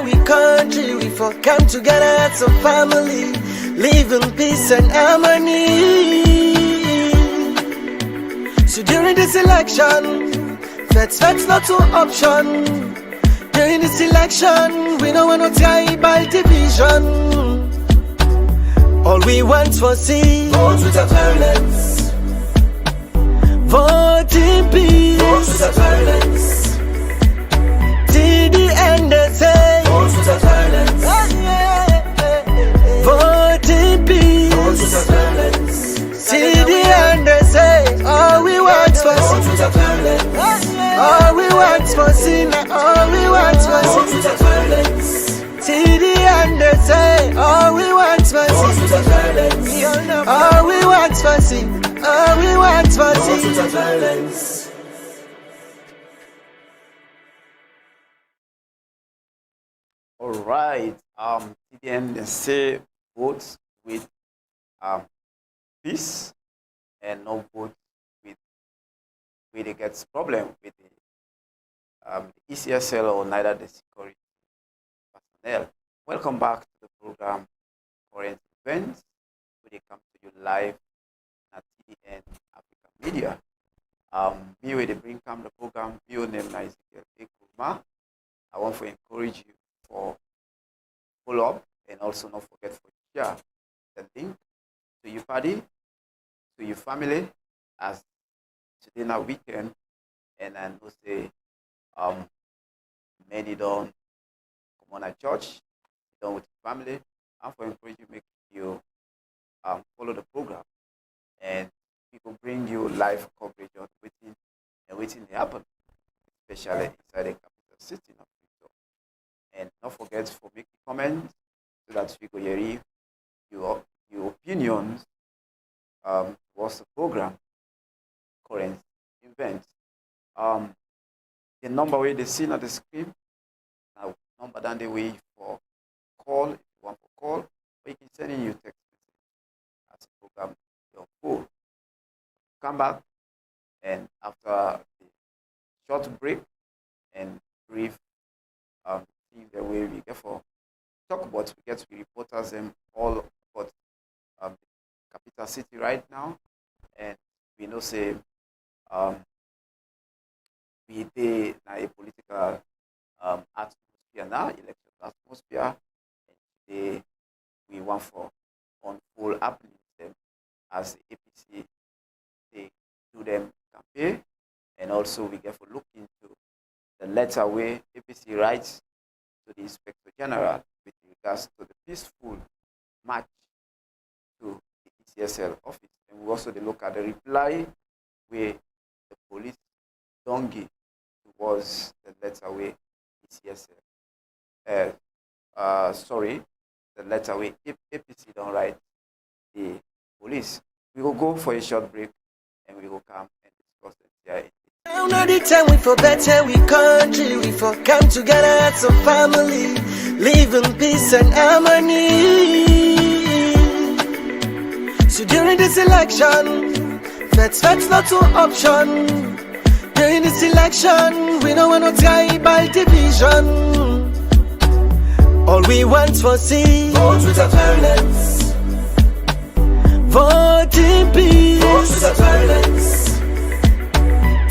we country, we for come together as a family, live in peace and harmony. So during this election, that's not an option. During this election, we don't want no tribal division. All we want for see, vote without violence. Vote in peace. Vote without violence. Till the end they say, vote without violence. Vote in peace. Vote without violence. Till the end they say, all we want for see, vote without violence. All we want for sin, all we want for sin, vote without violence. Till the end they say, all we want for sin, vote without violence. All we want for sin, all we want for sin, vote without violence. All right. TDN they say votes with peace and no vote with where they get problem with the ECSL or neither the security personnel. Welcome back to the program Current Events, where they come to you live at TDN Africa Media. Me where they bring come the program, your name is Ezekiel. Koroma. I want to encourage you for follow up and also not forget to share the link to your party, to your family, as today now weekend, and I know say many don't come on a church, done with your family. I'm for encourage you make you follow the program, and we will bring you live coverage on waiting to happen, especially inside the capital city of Victor. And don't forget to make comments so that we can hear your opinions towards the program current event. The number where they see on the screen, now number down the way for call if you want to call, or you can send in your text message as a program your phone. Come back and after the short break and brief the way we get for talk about we get to reporters them all about the capital city right now, and we know say we dey na a political atmosphere now, election atmosphere, and today we want for on full happening them as the APC they do them campaign, and also we get for look into the letter where APC writes to the Inspector General with regards to the peaceful march to the ECSL office. And we also look at the reply where the police don't give towards the letter where ECSL, the letter where APC don't write the police. We will go for a short break and we will come and discuss the CIA. Now know the time we for better, we country, we for come together as a family, live in peace and harmony. So during this election, that's not an option. During this election, we don't want no tribal division. All we want for see, vote without violence. Vote in peace. Vote without violence.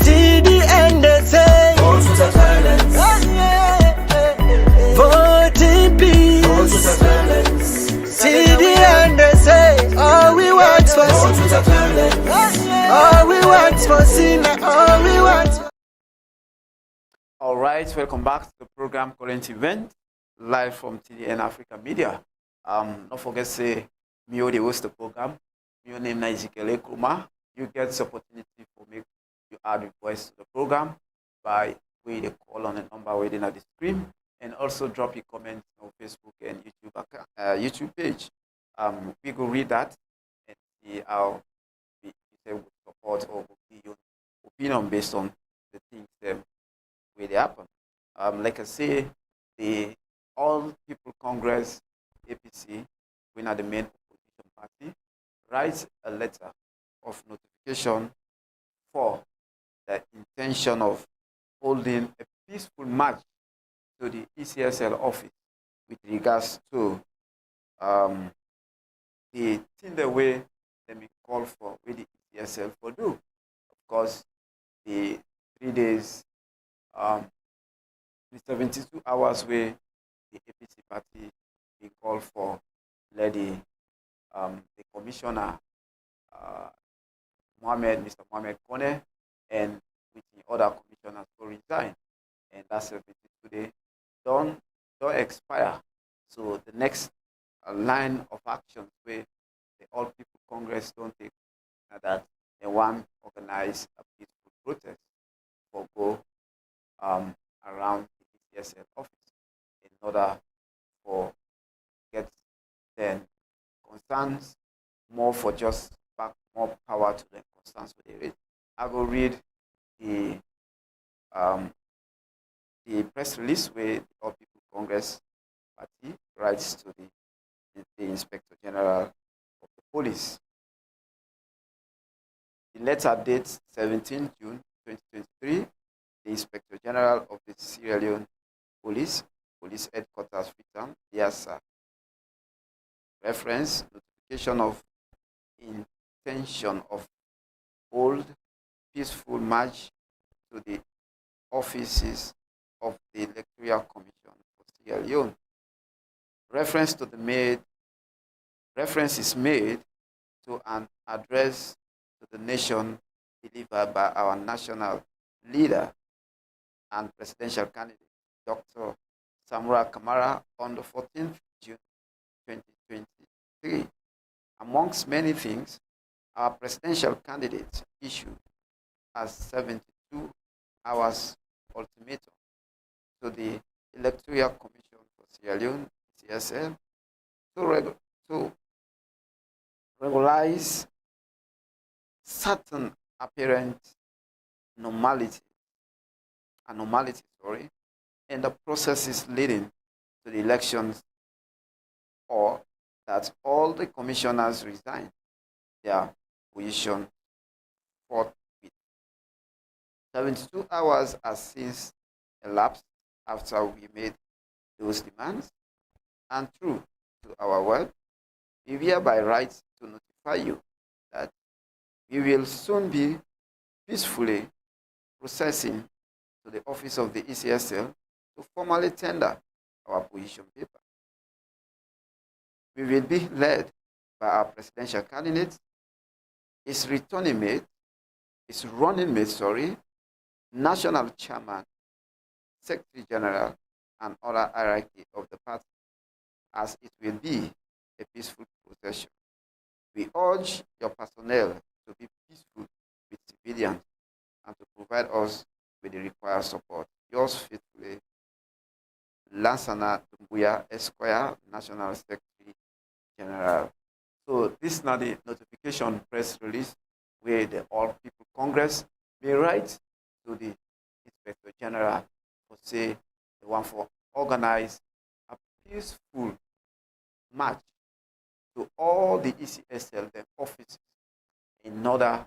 Till the end they say, vote without violence. Vote in peace. Vote without violence. Till the end they say, all we want for sin, vote without violence. All we want for sin, all we want. All right, welcome back to the program Current Event, live from TDN Africa Media. Don't forget to say me the host the program. Your name is Ezekiel Koroma. You get this opportunity for make you add your voice to the program by way they call on the number waiting at the screen, and also drop your comments on Facebook and YouTube page. We will read that and see how we would support or would be your opinion based on the things where they happen. Like I say, the All People Congress APC, we are the main opposition party, writes a letter of notification for the intention of holding a peaceful march to the ECSL office with regards to the thing the way them call for with the ECSL for do. Of course, the 3 days, the 72 hours where the APC party be called for, let the commissioner uh, Mr. Mohamed Kone, and with the other commissioners to resign. And that 72 days don't expire. So the next line of action where the All People Congress don't take that they want organize a peaceful protest for go around the ECSL office in order for get then concerns more for just back more power to the concerns with it. I will read the um, the press release where the All People Congress Party writes to the Inspector General of the Police. The letter dates 17 June 2023. The Inspector General of the Sierra Leone Police Headquarters, Freetown, yes, reference notification of intention of hold peaceful march to the offices of the Electoral Commission for Sierra Leone. Reference is made to an address to the nation delivered by our national leader and presidential candidate, Dr. Samura Kamara, on the 14th June 2023. Amongst many things, our presidential candidate issued a 72 hours ultimatum to the Electoral Commission for Sierra Leone, ECSL, to regularize certain apparent anomalies, and the processes leading to the elections, or that all the commissioners resign their position forthwith. 72 hours has since elapsed after we made those demands, and true to our word, we hereby write to notify you that we will soon be peacefully processing to the office of the ECSL to formally tender our position paper. We will be led by our presidential candidate, his running mate, national chairman, secretary general, and other hierarchy of the party, as it will be a peaceful procession. We urge your personnel to be peaceful with civilians and to provide us with the required support. Yours faithfully, Lansana Dumbuya Esquire, National Secretary General. So this is now the notification press release where the All People Congress may write to the Inspector General for say they want for organize a peaceful march to all the ECSL the offices in order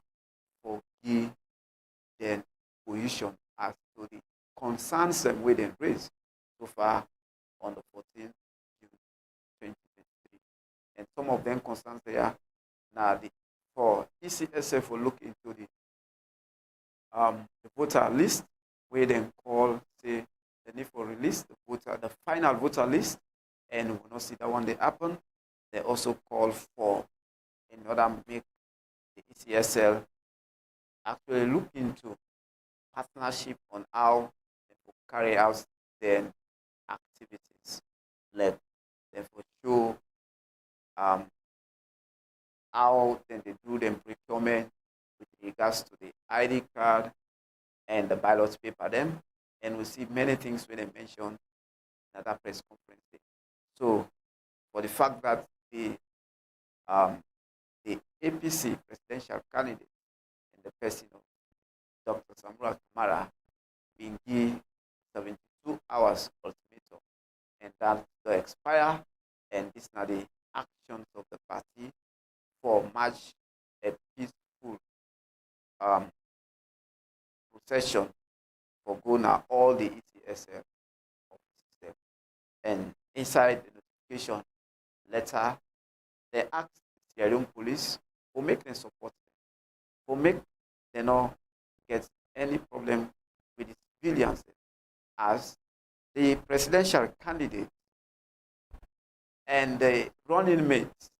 for give them position as to the concerns them with them raised so far on the 14th June 2023. And some of them concerns there now for ECSL for look into the voter list where they call say the need for release the final voter list, and we will not see that one they happen. They also call for in order to make the ECSL actually look into partnership on how they will carry out their activities. Let them for show how then they do them procurement with regards to the ID card and the ballot paper them. And we see many things when they mention at that press conference day. So for the fact that the APC presidential candidate in the person of Dr. Samura Kamara being given 72 hours ultimatum, and that will expire, and these are the actions of the party for March a peaceful procession for Gona, all the ECSL offices. And inside the notification letter, they ask the Sierra Leone police to make them support them, to make them not get any problem with the civilians, as the presidential candidate and the running mates,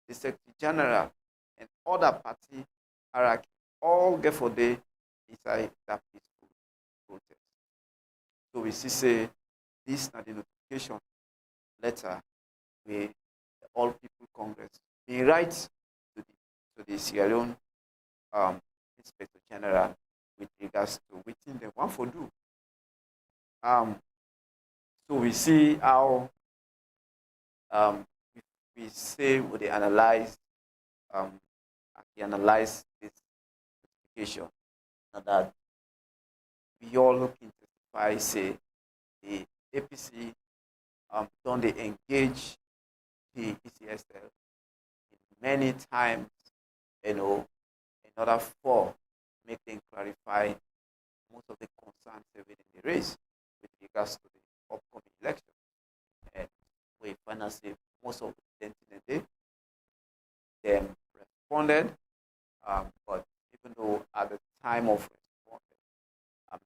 the Secretary General, and other party hierarchy all get for day inside that peaceful protest. So we see say this na the notification letter where the All People Congress they write to the Sierra Leone Inspector General with regards to wetin they want to do. So we see how um, we say we dey analyze this notification, and that we all look intensify say the APC don dey engage the ECSL many times, in order for make them clarify most of the concerns within the race with regards to the upcoming election. And we find out say most of them today them responded, but even though at the time of response,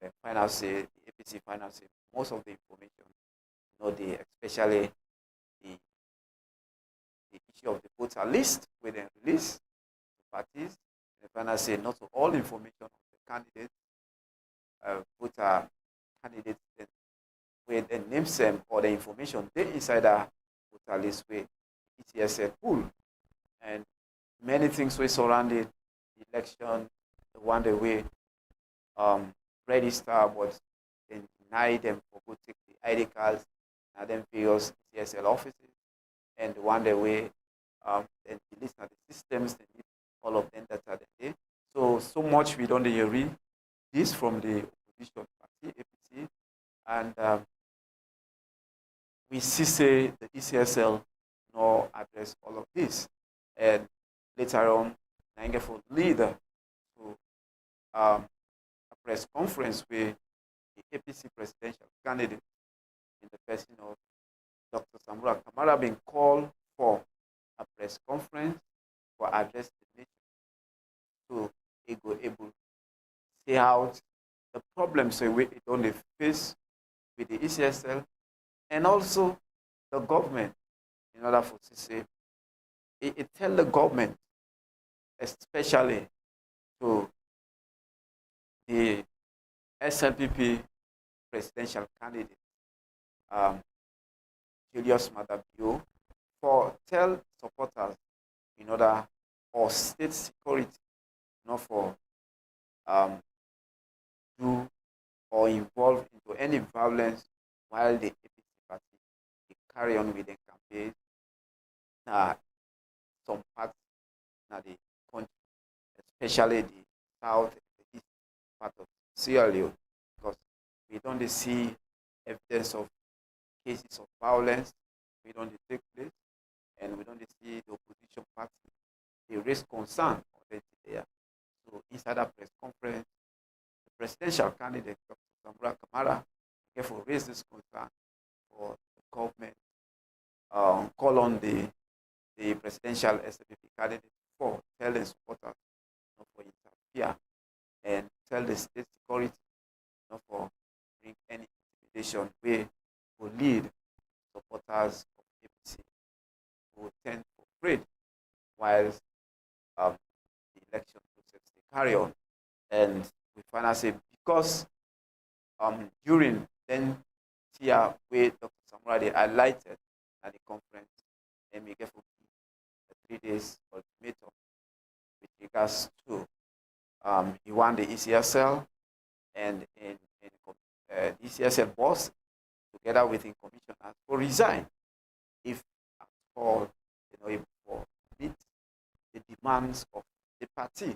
they find out say the APC find out say most of the information, especially the the issue of the voter list where they release the parties. They find out say not all information of the candidates, voter candidates, where they name them or the information they inside the voter list where ECSL pool, and many things were surrounded the election, the one the way register, but then deny them for go take the ID cards and then various ECSL offices, and the one the way then the list of the systems, they need all of them that are there. So much we don't hear this from the opposition party, APC, and we see say the ECSL no address all of this, and later on, Nangefo leader to a press conference with the APC presidential candidate in the person of Dr. Samura Kamara being called for a press conference for address the nation, so he go able to see out the problems we don't face with the ECSL and also the government, in order for to say it tell the government, especially to the SLPP presidential candidate, Julius Madabio, for tell supporters in order for state security, not for do or involve into any violence while the APC party carry on with the campaign. Some parts of the country, especially the south and the east part of Sierra Leone, because we don't see evidence of cases of violence, we don't take place, and we don't see the opposition party they raise concern already there. So inside that press conference, the presidential candidate Dr. Samura Kamara therefore raised this concern for the government, call on the presidential SLPP candidate for telling supporters not for interfere and tell the state security not for bring any intimidation way will lead supporters of APC who tend to afraid while the election process they carry on. And we find out say because during then year where Dr. Samura they highlighted at the conference, and we get for 3 days ultimatum with regards to he won the ECSL and the ECSL boss together with the commissioners to resign if at all able for meet the demands of the party.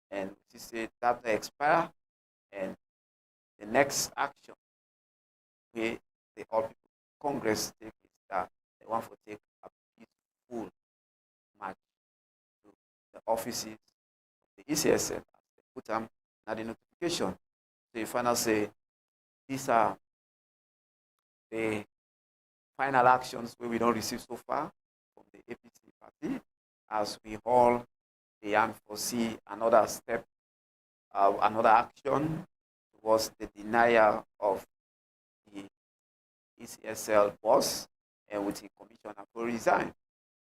And we say that they expire, and the next action where the All People Congress take is that they want to take a peaceful march to the offices of the ECSL. They put them at the notification. So you find out say these are the final actions where we don't receive so far from the APC party, as we hold the advocacy another step, another action was the denial of the ECSL boss, and with the commissioner to resign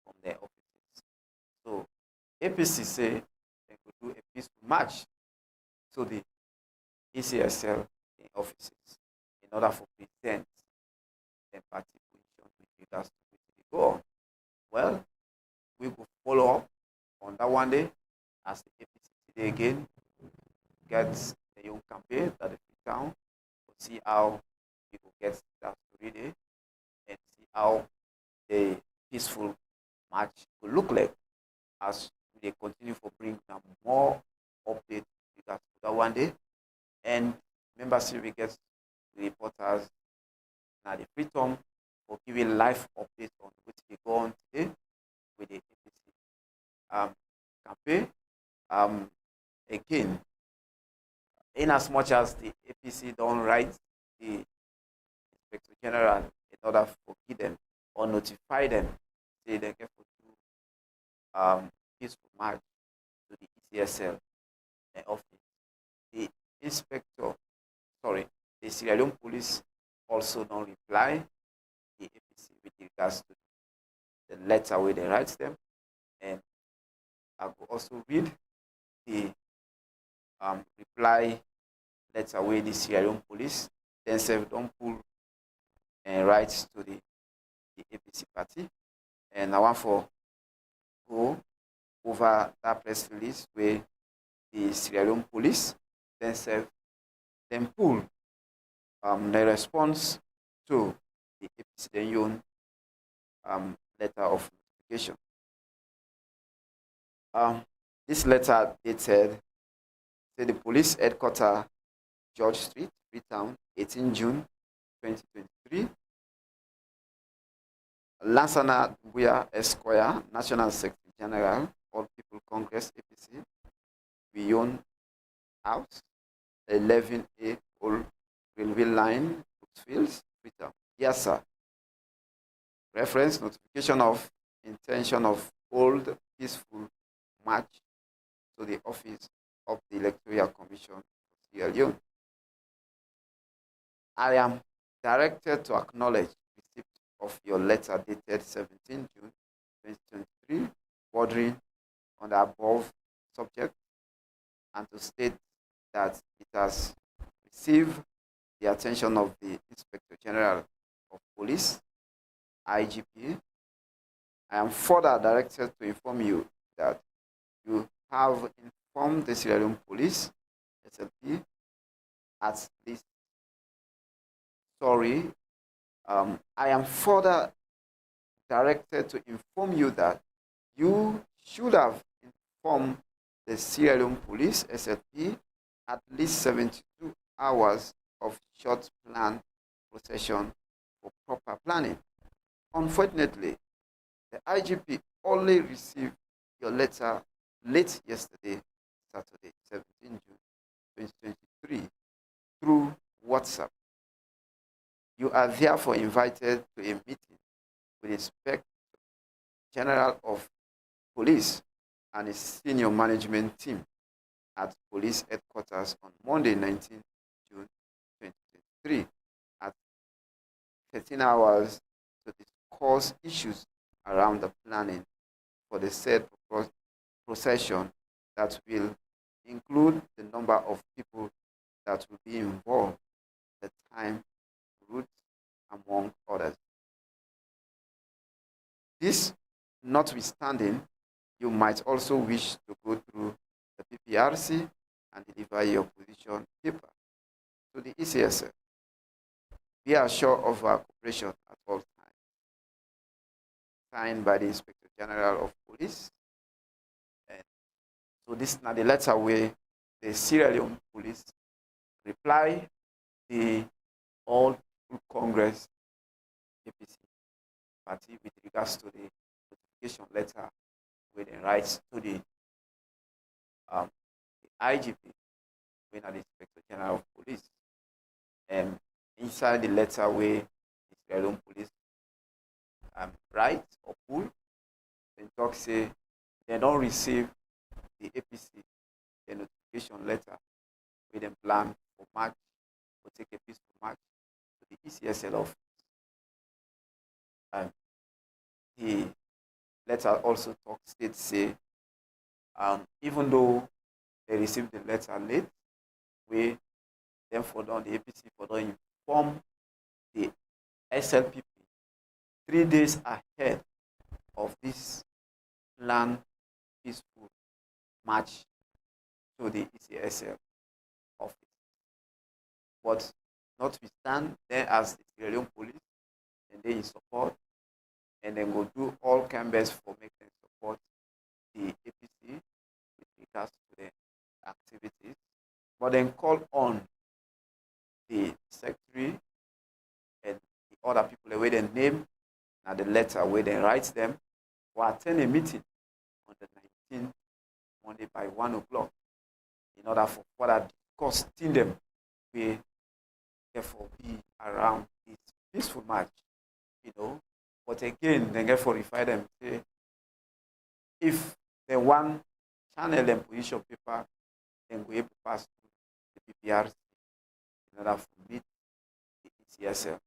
from their offices. So APC say they could do a peaceful march to the ECSL in offices in order to present the party position with regards to which they go on. Well, we will follow up on that one day as the APC today again gets the young campaign that the free town to see how people get that story day and see how the peaceful march will look like as they continue to bring them more updates regards to that one day. And membership we get reporters now the free time for giving live updates on which they go on today with the APC campaign. Again, in as much as the APC don't write the Inspector General in order to give them or notify them, say they get to do peaceful march to the ECSL office. The the Sierra Leone police also don't reply the APC with regards to the letter where they write them. And I will also read the reply letter where the Sierra Leone police themselves don't pull and write to the APC party. And I want to go over that press release where the Sierra Leone police themselves then pull the response to the APC Union letter of notification. This letter dated, say the police headquarters, George Street, Freetown, 18 June 2023. Lansana Buya Esquire, National Secretary General, All People Congress, APC, Beyond House, 11A Old Railway Line, Brooksfields, Freetown. Yes, sir. Reference notification of intention of old peaceful march to the office of the Electoral Commission of Sierra Leone. I am directed to acknowledge receipt of your letter dated 17 June 2023, bordering on the above subject, and to state that it has received the attention of the Inspector General of Police, IGP. I am further directed to inform you that you have informed the Sierra Leone Police, SLP, at least. Sorry, I am further directed to inform you that you should have informed the Sierra Leone Police, SLP, at least 72 hours of short plan procession for proper planning. Unfortunately, the IGP only received your letter late yesterday, Saturday, 17 June 2023, through WhatsApp. You are therefore invited to a meeting with the Inspector General of Police and his senior management team at police headquarters on Monday, 19 June 2023 at 13 hours to discuss issues around the planning for the said procession that will include the number of people that will be involved, the time, route, among others. This notwithstanding, you might also wish to go through the PPRC and deliver your position paper to the ECSL. Be assured of our cooperation at all times. Signed by the Inspector General of Police. And so this is now the letter where the Sierra Leone Police reply the All Congress APC party with regards to the notification letter where they write to the IGP, when the Inspector General of Police. And inside the letter where the Sierra Leone Police right or pull, then talk say they don't receive the APC, the notification letter with them plan for March or take a piece for March to the ECSL office. And the letter also states say even though they received the letter late, we then for done the APC for don inform the SLPP 3 days ahead of this planned peaceful march to the ECSL office. But notwithstanding, then as the Sierra Leone police, and they in support, and then go do all kind best for make them support the APC with regards to the activities, but then call on the secretary and the other people where they name and the letter where they write them to attend a meeting on the 19th Monday by 1 o'clock in order for further discussing them will therefore be around this peaceful march, But again, they get fortify them say if they want channel them position paper, then we able to pass through the PPRC in order to meet the ECSL.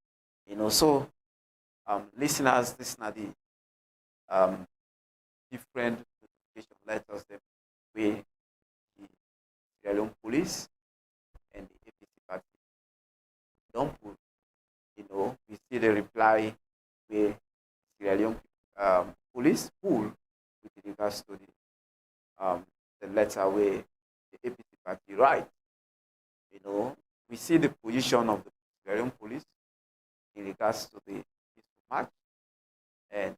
So listeners, this is the different notification letters that we the Sierra Leone police and the APC party don't put. We see the reply where Sierra Leone police pull with regards to the letter where the APC party write. We see the position of the Sierra Leone police in regards to the peaceful march, and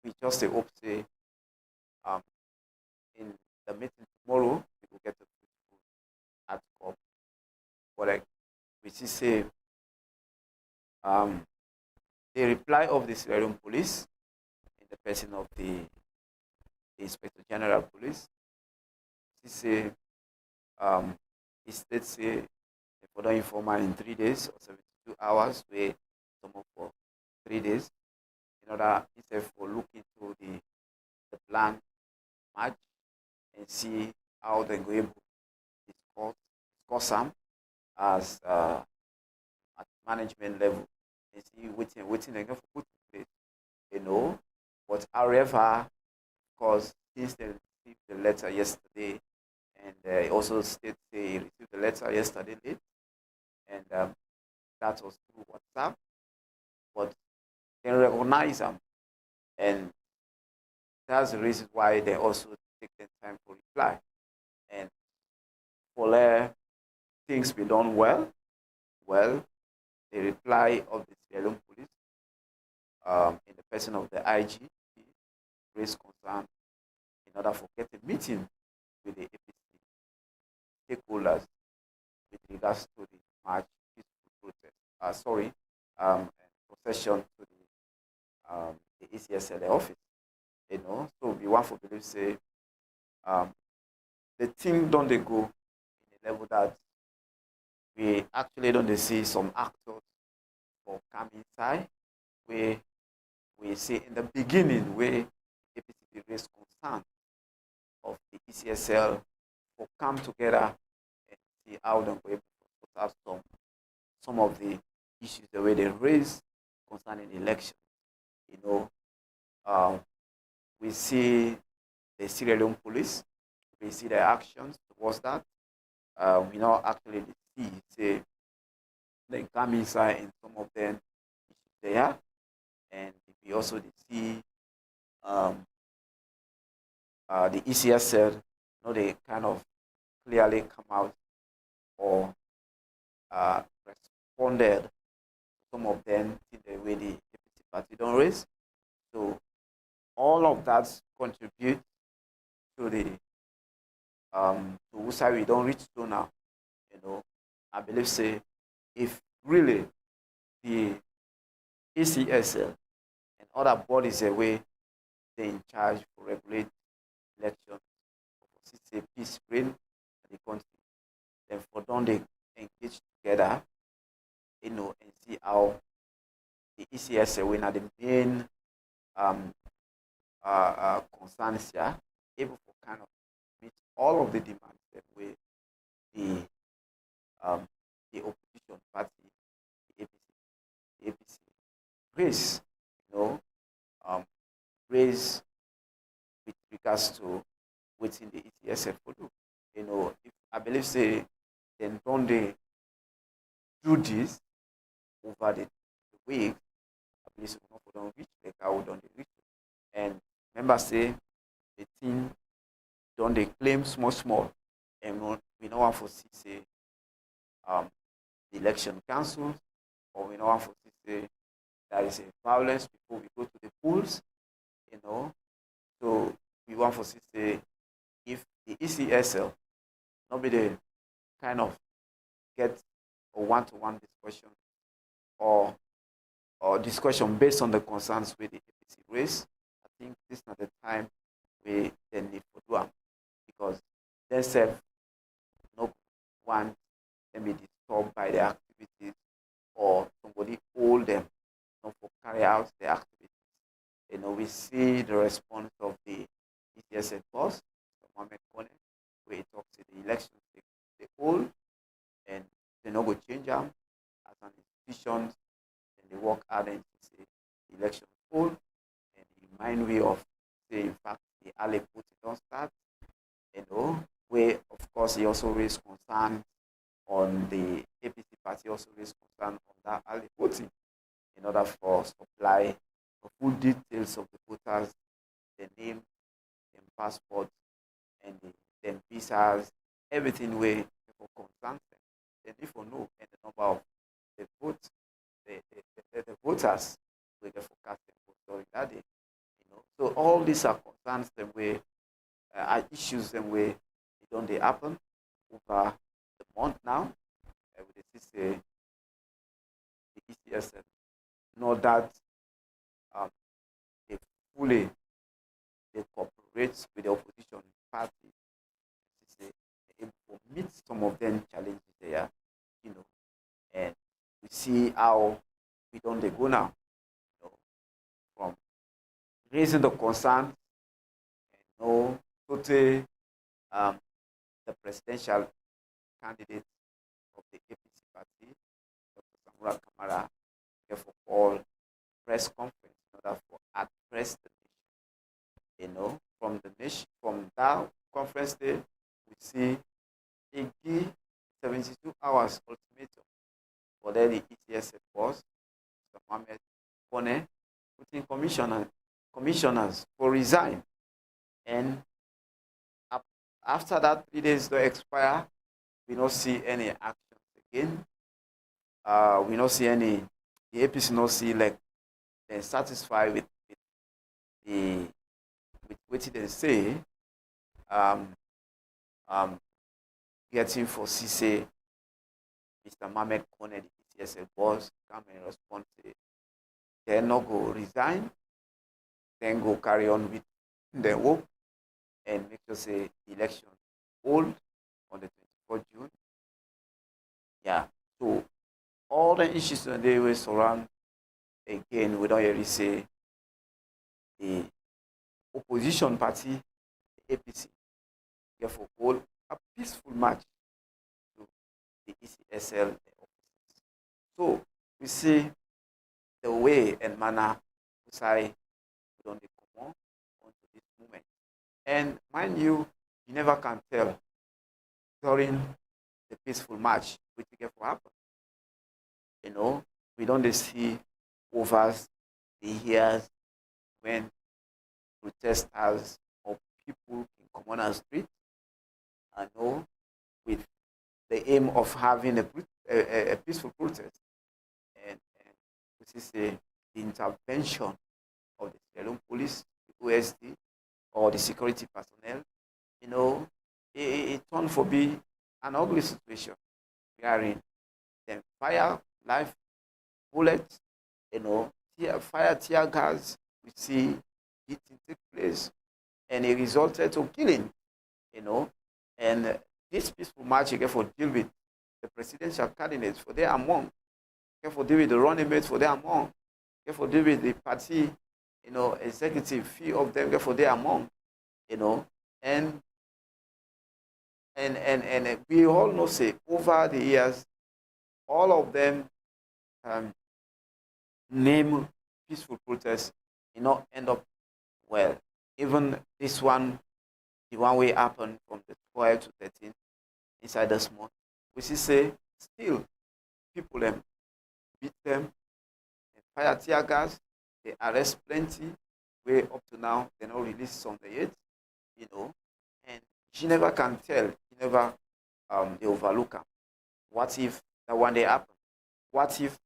we just hope say in the meeting tomorrow we will get a peaceful outcome. But we see say the reply of the Sierra Leone police in the person of the Inspector General Police, he say he states say for the informer in 3 days or 72 hours, we come up for 3 days in order instead for looking to the plan match and see how they go able to discuss them as at management level and see waiting again for put in place, But however, because since they received the letter yesterday, and they also state they received the letter yesterday late, and that was through WhatsApp, but they recognize them, and that's the reason why they also take their time to reply. And for things be done well, the reply of the Sierra Leone police in the person of the IG raised concern in order for get a meeting with the APC stakeholders with regards to the march peaceful protest. Procession to the ECSL office. So we want for believe say the thing don't they go in a level that we actually don't see some actors for come inside where we see in the beginning where APC raised concern of the ECSL for come together and see how they were able to put out some of the issues the way they raise concerning election. We see the Sierra Leone police, we see their actions towards that. We now actually see say they come inside and some of them there, and we also see the ECSL, they kind of clearly come out or responded to some of them in the way the APC party don't raise. So all of that contribute to the to whose side we don't reach to now. I believe say if really the ECSL and other bodies away they in charge for regulate election, for peace reign in the country, then for don't they engage together, and see how the ECSL win are the main um, concerns here, able to kind of meet all of the demands that way the um, the opposition party, the APC, raise, you know, um, raise with regards to within the ETSF for do. You know, if I believe say then don't they do this over the week, I believe we don't reach like how we don't reach. And remember say the team don't they claim small and we know want for say the election cancelled, or we know want for say there is a violence before we go to the polls, you know. So we want for say if the ECSL not be the kind of get a one-to-one discussion or discussion based on the concerns with the APC raise, I think this is not the time we then need for do because they self no one can be disturbed by their activities or somebody hold them not for carry out their activities. You know, we see the response of the ETSN boss, Mr. Mohamed Kone, where he talks to the elections they hold and they not go change them as an institution, and they work hard and say the election hold and remind me of say in fact the alley put it on start, you know, where of course he also raised concern on the APC party also raised concern on that alley voting in order for supply the full details of the voters, the name and passport and the visas, everything where people concern them. Then if we know and the number of the votes, the voters we get forecast them during that day. You know. So all these are concerns them where are issues them where it don't they happen over the month now. With the say the ECSN know that they fully they cooperate with the opposition party. Say they will meet some of them challenges there, you know, and we see how we don't they go now, you know, from raising the concern and you know totally the presidential candidate of the APC party, Dr. Samura Kamara, therefore call press conference in order for address the nation. You know, from the nation, from that conference day, we see a key 72 hours ultimatum for the ETS boss, Mr. Mohamed Kone, putting commissioners for resign. And after that 3 days to expire, we don't see any actions again. We don't see any, the APC not see like they're satisfied with the with what they say, um, um, getting for CC, Mr. Mohamed Kone, the ETSA boss, come and respond to it. Then not go resign, then go carry on with their work and make sure say the election hold on the 24th June. Yeah. So all the issues that they will surround again, we don't really say the opposition party, the APC, therefore hold a peaceful march to the ECSL offices. So we see the way and manner we don't come on to this moment. And mind you, you never can tell during the peaceful march which will happen. You know, we don't see over the years when protesters or people in common street and know with the aim of having a peaceful protest and which is the intervention of the Sierra Leone police, the OSD, or the security personnel, you know, it turned for be an ugly situation. We are in then fire live bullets, you know, tear gas, we see it take place and it resulted to killing, you know, and this peaceful march again for deal with the presidential candidates for their among, for deal with the running mates for their among, for deal with the party executive, few of them, therefore they are among, you know, and we all know, say, over the years, all of them um, name peaceful protests, end up well. Even this one, the one way happened from the 12 to 13 inside this month, we see say still people them beat them, and fire tear gas, they arrest plenty. Way up to now, they not release on the 8th, and she never can tell, she never they overlook them. What if that one day happen? What if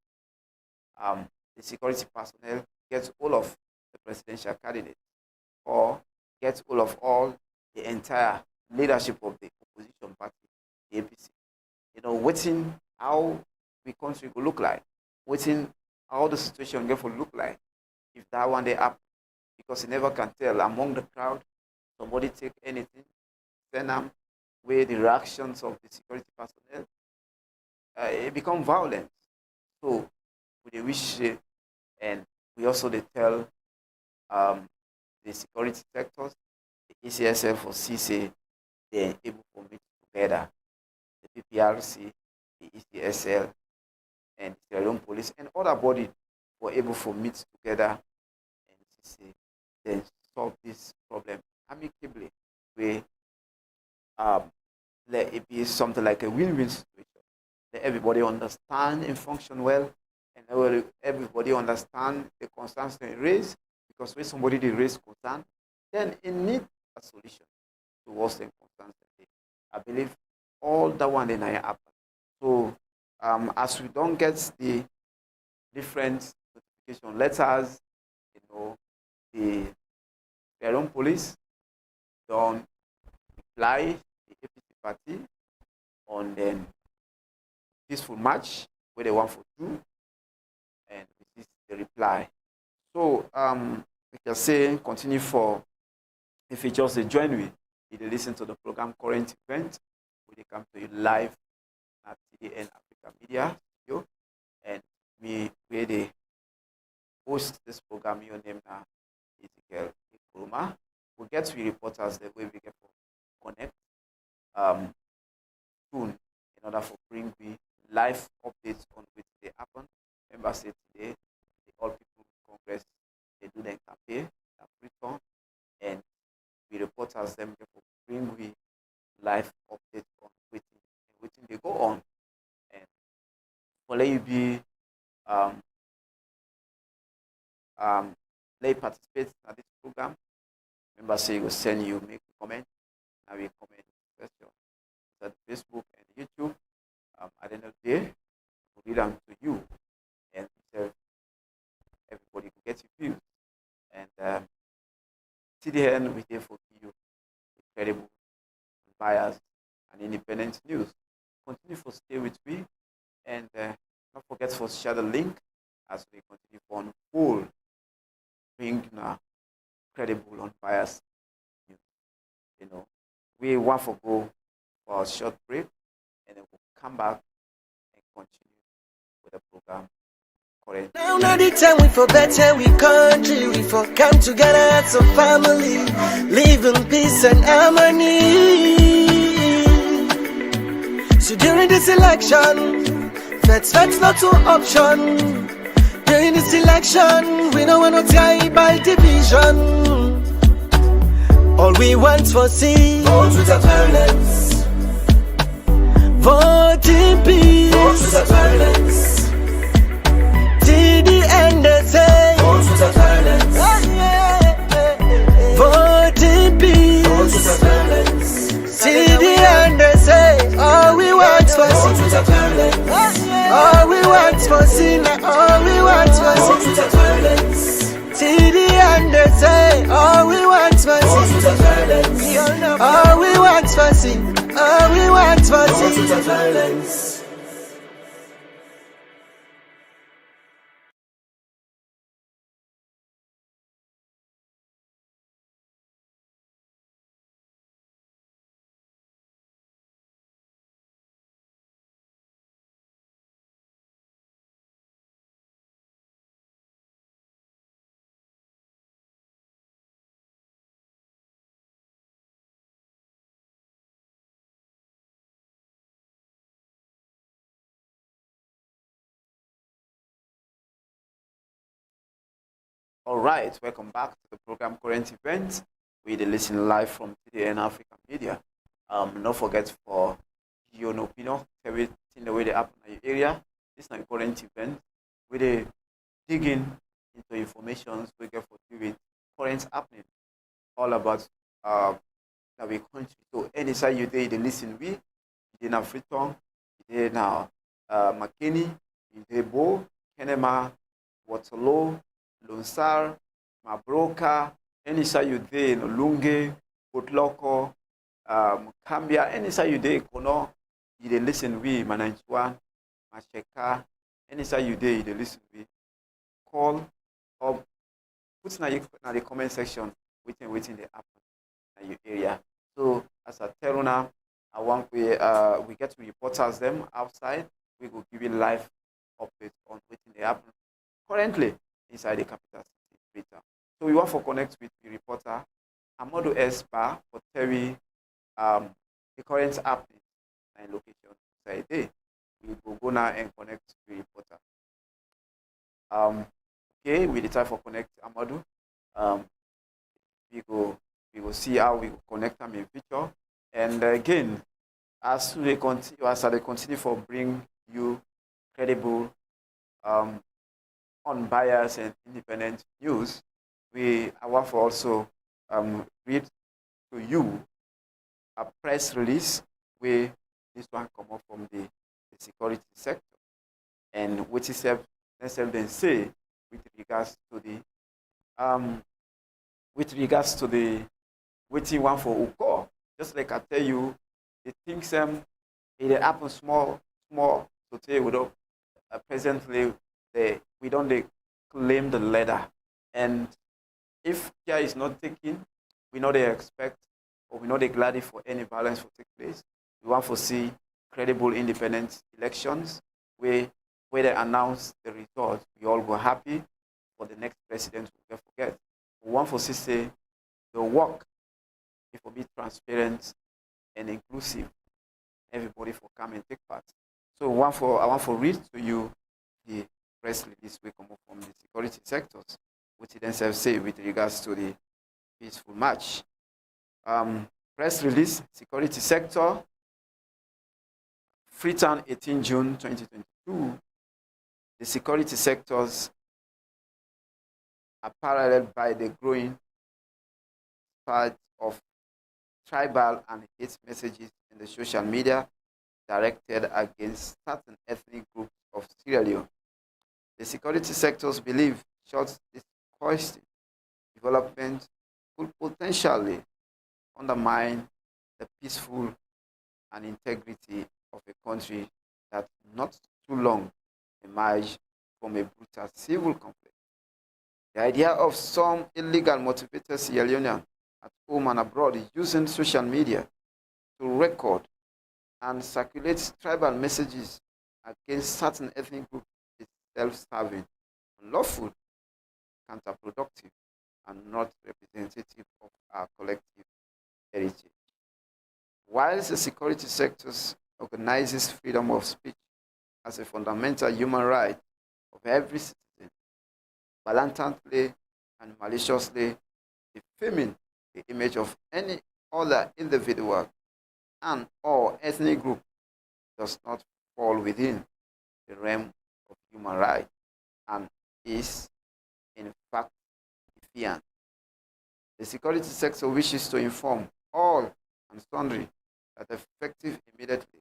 the security personnel gets all of the presidential candidates, or gets all of the entire leadership of the opposition party, the APC? Waiting how the country will look like, waiting how the situation will look like if that one day happen, because you never can tell among the crowd, somebody take anything, send them where the reactions of the security personnel, it become violent. So we wish, and we also they tell the security sectors, the ECSL for CC, they're able to meet together. The PPRC, the ECSL, and the Sierra Leone Police, and other bodies were able to meet together and CC, then solve this problem amicably. We let it be something like a win-win situation. Let everybody understand and function well, and everybody understand the concerns they raise, because when somebody they raise concern, then it needs a solution towards the concerns. I believe all that one then happen. So as we don't get the different notification letters, the Sierra Police don't reply the APC party on the peaceful march where they want for do, and this is the reply. So we can say continue for, if you just join me, you listen to the program Current Event, where they come to you live at TDN Africa Media Studio, and me where they host this program, your name now Ezekiel Koroma. We get to reporters the way we get to connect soon in order for bring we live updates on which they happen. Remember say today the All People Congress, they do their campaign, that return, and we reporters them therefore bring we live updates on which they go on, and for let you be let you participate in this program. Remember say you will send you make a comment, and we comment question at Facebook and YouTube. At the end of the day, we'll read them to you, and everybody can get your views. And TDN, we therefore give you credible, biased, and independent news. Continue to stay with me, and don't forget to share the link as we continue to unfold, bring credible, unbiased news. We want to go for a short break, and then we'll come back and continue with the program. Correct. Now not the time we for better we country, we for come together as a family, live in peace and harmony. So during this election, that's not to option. During this election, we don't want to tie by division. All we want for see, vote without violence. Vote in peace. Vote without violence. Till the end they say, vote without violence. Vote in peace. Vote without violence. Till the end they say, all we want for sin. Vote without violence. All we want for sin. All we want for sin. Vote without violence. Till the end they say, all we want for sin. All we want for sin. All we want for sin. Vote without violence. All right, welcome back to the program Current Events. We listen live from TDN African Media. Don't forget for your opinion, everything the way they happen in your area. This is not current event. We digging into information we get for you with current happening, all about that we country. So anytime you dey listen, you dey na Freetown, you dey na McKinney, you dey Bo, Kenema, Waterloo, Lonsar, Mabroka, anytime you dey in Olunge, Botloko, Cambia, anytime you dey Kono, you dey listen we Mananchua, Macheka, anytime you dey listen we call or put in the comment section waiting the happen in your area. So as I tell you now, I want we get to reporters them outside. We will give you live updates on waiting they happen currently inside the capital city, Freetown. So we want to connect with the reporter Amadou Espa for Terry the current happening and location inside there. We will go now and connect with the reporter. Okay, we decide for connect Amadou. We go see how we connect them in future. And again, as they continue for bring you credible, unbiased and independent news, I want to also read to you a press release where this one come up from the security sector and which is then say with regards to the waiting one for Uko. Just like I tell you, the things it happen small to tell we don't presently we don't claim the letter. And if care is not taken, we know they expect or we know they glad for any violence to take place. We want to see credible independent elections where they announce the results. We all go happy for the next president we forget. We want to see the work it will be transparent and inclusive. Everybody for come and take part. So I want to read to you the press release we come up from the security sectors, which themselves say with regards to the peaceful march. Press release, security sector, Freetown, 18 June 2022. The security sectors are paralleled by the growing spread of tribal and hate messages in the social media directed against certain ethnic groups of Sierra Leone. The security sectors believe such discouraging development could potentially undermine the peaceful and integrity of a country that not too long emerged from a brutal civil conflict. The idea of some illegal motivated Sierra Leoneans at home and abroad using social media to record and circulate tribal messages against certain ethnic groups is self-serving, unlawful, counterproductive, and not representative of our collective heritage. Whilst the security sector organizes freedom of speech as a fundamental human right of every citizen, blatantly and maliciously defaming the image of any other individual and or ethnic group does not fall within the realm of human rights and is, in fact, defiant. The security sector wishes to inform all and sundry that effective immediately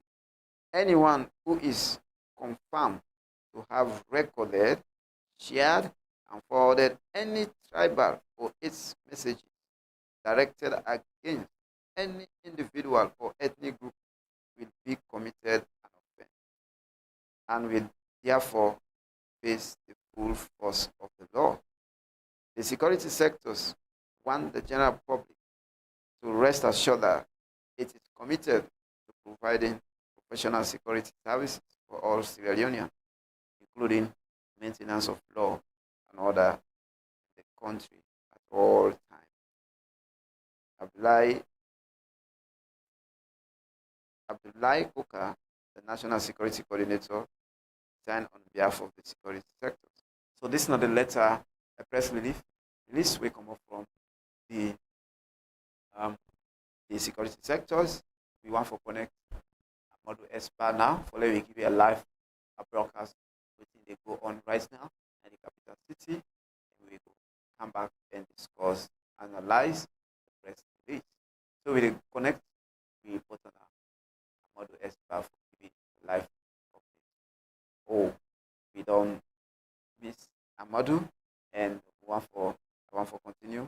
anyone who is confirmed to have recorded, shared, and forwarded any tribal or its messages directed against any individual or ethnic group will be committed an offense and will therefore face the full force of the law. The security sectors want the general public to rest assured that it is committed to providing professional security services for all Sierra Leoneans, including maintenance of law and order in the country at all times. Abdullahi Kuka, the National Security Coordinator, signed on behalf of the security sectors. So this is not the letter, a press release release we come up from the um, the security sectors. We want for connect model expert now. For let me give you a live broadcast waiting they go on right now in the capital city. And we will come back and discuss, analyze the press release. So we dey connect, we put on a model expert for giving live update. Oh, we don't miss a model and I want for continue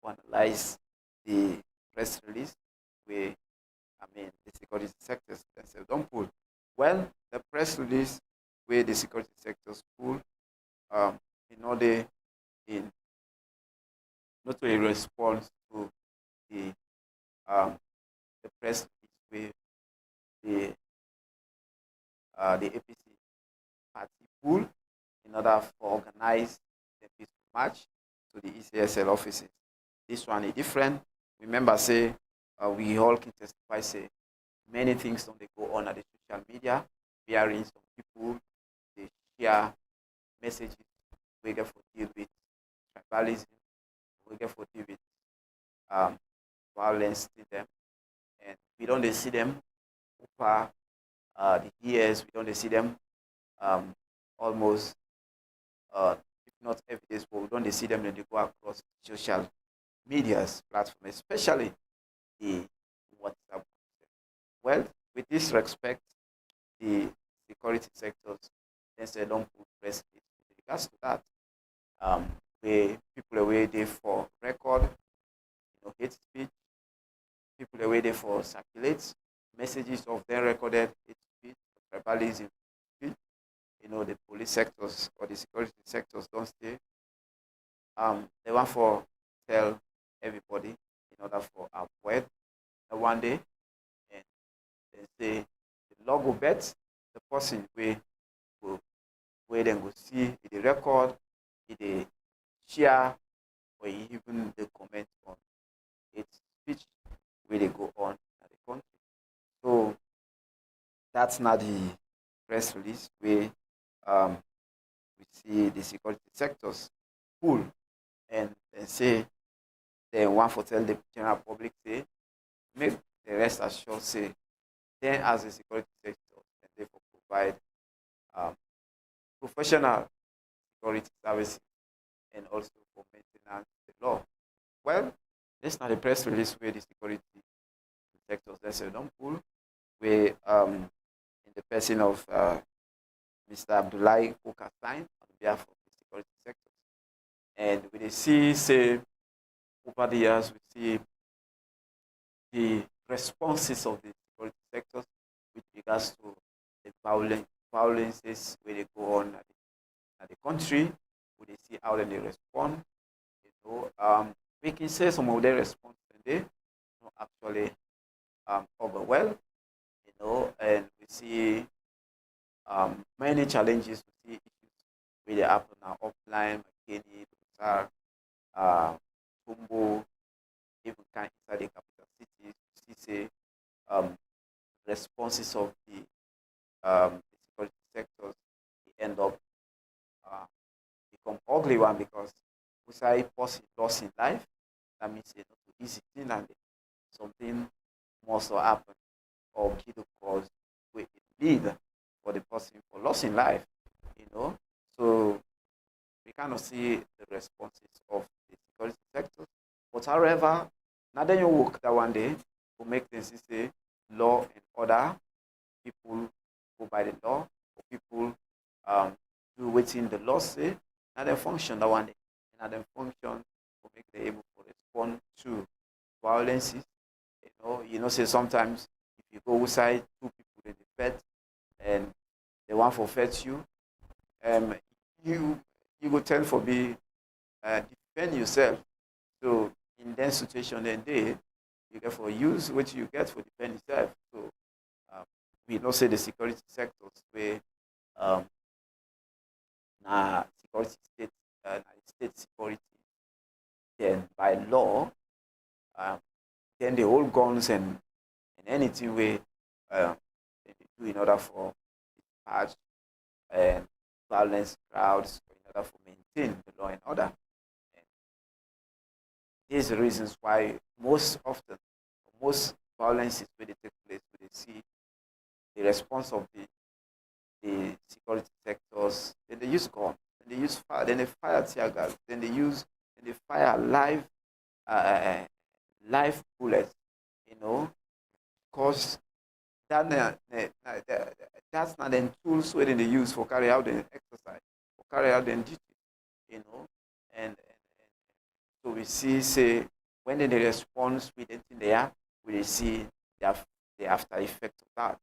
to analyze the press release we the security sectors themselves don't pull. Well, the press release where the security sectors pull in order in not a response to the um, the press release where the APC party pull in order for organize the peaceful march to the ECSL offices. This one is different. Remember, say we all can testify, say many things don't they go on at the social media, hearing some people they share messages we get for deal with tribalism, we get for deal with um, violence in them, and we don't they see them over the years. We don't they see them um, almost if not every day, but we don't they see them when they go across social media's platform, especially the WhatsApp. Well, with this respect, the security sectors, then say don't put press release with regards to that. Where people are waiting for record, hate speech, people are waiting for circulate messages of their recorded hate speech, tribalism speech. The police sectors or the security sectors don't stay. They want for tell everybody in order for avoid one day and they say the law go bet the person go where then go see the record, the share or even the comment on its speech where they go on at the country. So that's not the press release where um, we see the security sectors pull and say they want to tell the general public say make the rest assured say then as a security sector and therefore provide um, professional security services and also for maintenance of the law. Well, this not the press release where the security sectors let's say don't pull where in the person of Mr. Abdullahi Okasign on behalf of the security sectors. And we dey see say over the years we see the responses of the security sectors with regards to the violences where they go on at the country. We dey see how they respond. We can say some of their response today actually over well, and we see many challenges. We see issues where they happen now offline, McKinney, Lusar, Tumbo, even kind inside the capital cities. We see say um, responses of the security sectors they end up uh, become ugly one because we say person lost in life. That means it's not too easy thing and something must happen or be the cause where it lead for the person for loss in life. So we cannot see the responses of the security sectors. But however, now then you work that one day to make things say law and order, people go by the law, or people do within the law say, now they function that one day. Now they function to make them able to respond to violences. Say sometimes if you go outside, two people in the pet and they want to fetch you, you you go tend for be defend yourself. So in that situation, then you get for use what you get for defend yourself. So um, we know say the security sectors where um, security state state security then by law then they hold guns and anything where they do in order for patch and violence crowds in order for maintain the law and order. these are reasons why most often, most violences where they take place, where they see the response of the security sectors, then they use gun, then they use fire, then they fire tear gas, then they fire uh, live bullets, you know, because that, that's not the tools where they use for carry out the exercise, for carry out the duty, you know, and so we see, say, when they respond with anything there, we see the after effect of that.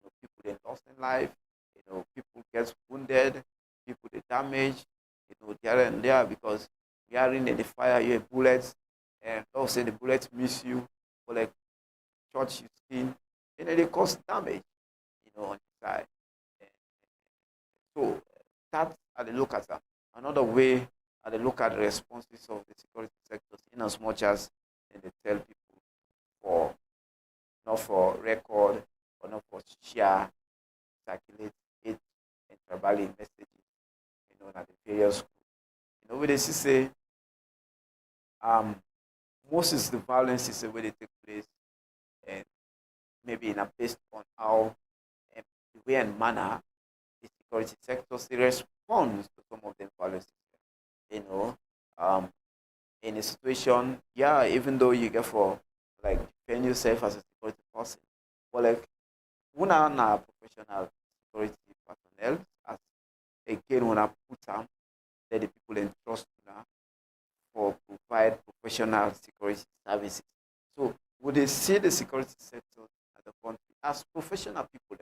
You know, people they lost in life, you know, people get wounded, people they damage, you know, there and there because you are in the fire, you have bullets, and also the bullets miss you, or like touch your skin, and then they cause damage, you know, on the side. So that's how they look at that. Another way how they look at the responses of the security sectors in as much as they tell people for not for record or not for share, circulate it and verbally messages, you know, at the various schools. You know, where they say um most is the violence is the way they take place and maybe in a based on how the way and manner the security sectors they respond to some of the violence, you know. In a situation, yeah, even though you get for like defend yourself as a security person, but like when I'm a professional security personnel, as again when I put them, let the people entrust now for provide professional security services. So would they see the security sector at the country as professional people,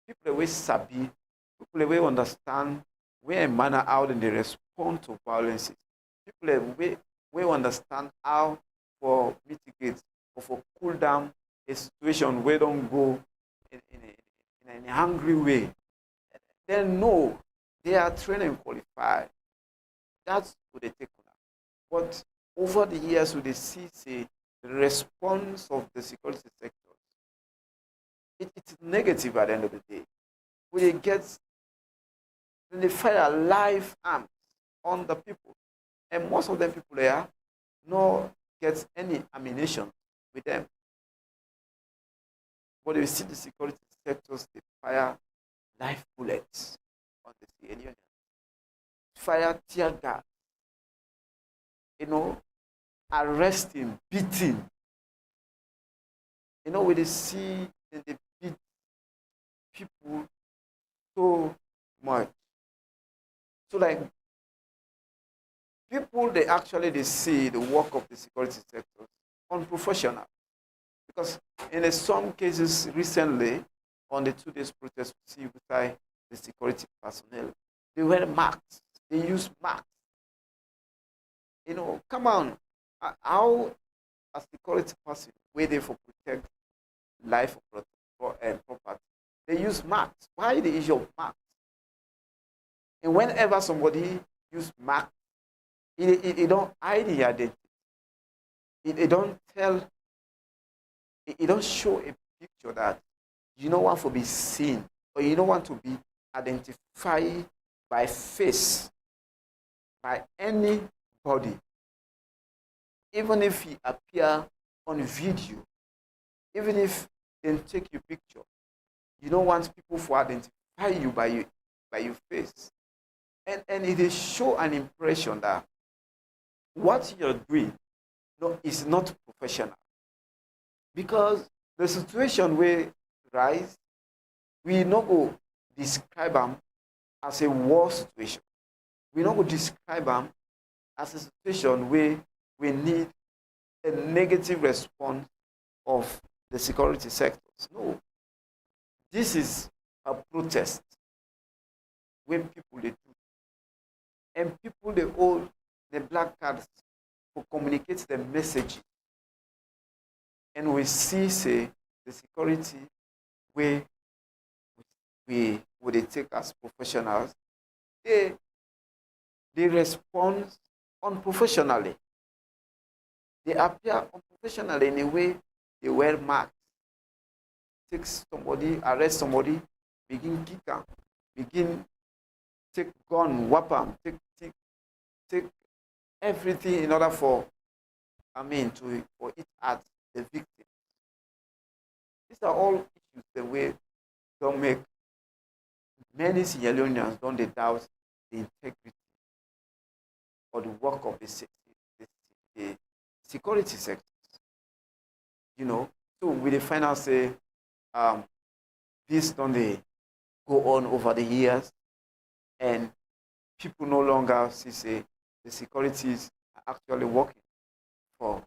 people that we sabi, people that we understand where and manner how they respond to violence, people that we understand how for mitigate or for cool down a situation where don't go in an angry way. Then no, they are trained and qualified. That's what they take on. But over the years, we see say, the response of the security sector, it's negative at the end of the day. When they get, when they fire live arms on the people, and most of them people there no get any ammunition with them. But you see the security sectors, they fire live bullets on the civilian, fire tear gas, you know, arresting, beating. You know, when they see and they beat people so much. So like people they see the work of the security sector unprofessional. Because in some cases recently, on the 2 days protest, we see beside the security personnel, they wear masks, they use masks. You know, come on, how a security person waiting for protect life and property, they use masks. Why the issue of masks? And whenever somebody use masks, it don't hide the identity. It don't tell. It don't show a picture that you don't want to be seen or you don't want to be identified by face by anybody, even if he appear on video, even if they take your picture. You don't want people to identify you by your face, and it is show an impression that what you're doing is not professional. Because the situation we rise, we not go describe them as a war situation. We not go describe them as a situation where we need a negative response of the security sectors. No, this is a protest when people they do, and people they hold the black cards to communicate the message. And we see, say, the security where we would they take as professionals, they respond unprofessionally. They appear unprofessionally in a way they wear masks, take somebody, arrest somebody, begin kick them, begin take gun, weapon, take everything in order for to for it at the victim. These are all issues the way don't make many Sierra Leoneans don't they doubt the integrity or the work of the security sector. So with the final say, this don't they go on over the years, and people no longer see say the securities are actually working for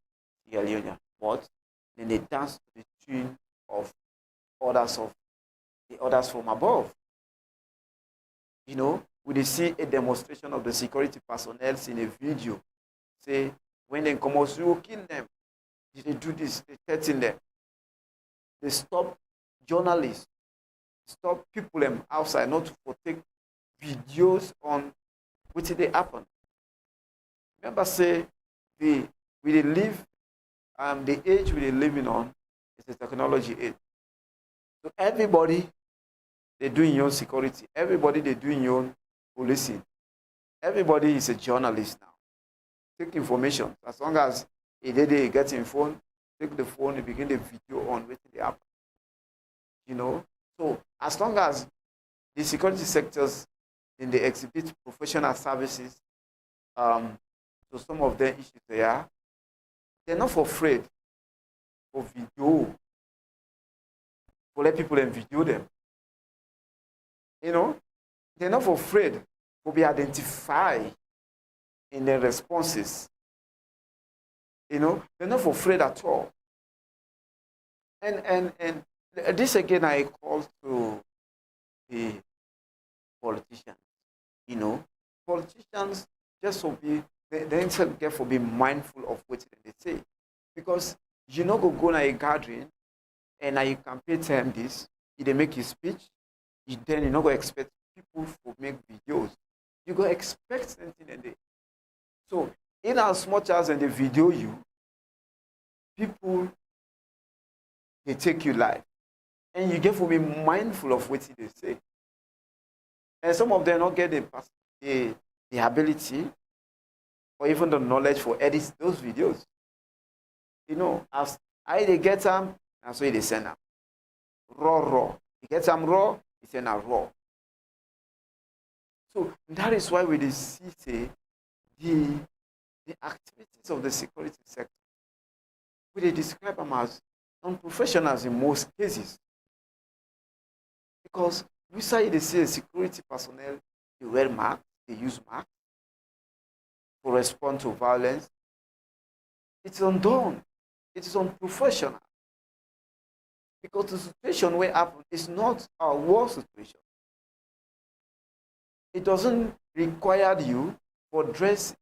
Sierra Leone, but then they dance to the tune of the others from above. We see a demonstration of the security personnel in a video. Say when they come out, you will kill them. Did they do this? They threaten them. They stop journalists, stop people outside not to take videos on what did they happen. Remember, say we live the age we are living on is a technology age. So everybody they doing your security. Everybody they doing your policing. Everybody is a journalist now. Take information. As long as they get in phone, take the phone and begin the video on with the app. So as long as the security sectors in the exhibit professional services, so some of the issues they're not afraid of video, for let people and video them. They're not afraid to be identified in their responses. They're not afraid at all. And this again I call to the politicians. Politicians just to be they get for being mindful of what they say. Because you not go na a gathering and now you can pay them this, they make a speech, then you're not going to expect people to make videos. You go expect something in there. So in as much as in the video people they take you live. And you get to be mindful of what they say. And some of them not get the ability or even the knowledge for edit those videos. As they get them, that's why they send them. Raw. You get them raw, you send them raw. So that is why we see say, the activities of the security sector, we describe them as non-professionals in most cases. Because we say they say security personnel, they wear masks, they use masks to respond to violence. It's undone. It is unprofessional. Because the situation where happen is not a war situation. It doesn't require you for dress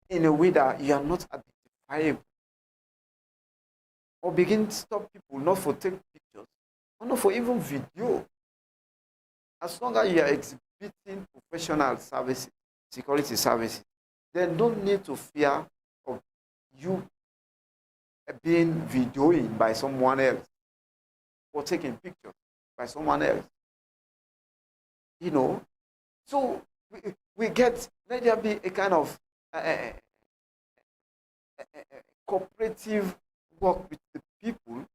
in a way that you are not identifiable. Or begin to stop people not for take pictures, or not for even video. As long as you are exhibiting professional services, security services, then don't need to fear of you being videoing by someone else or taking pictures by someone else. So we get, let there be a kind of cooperative work with the people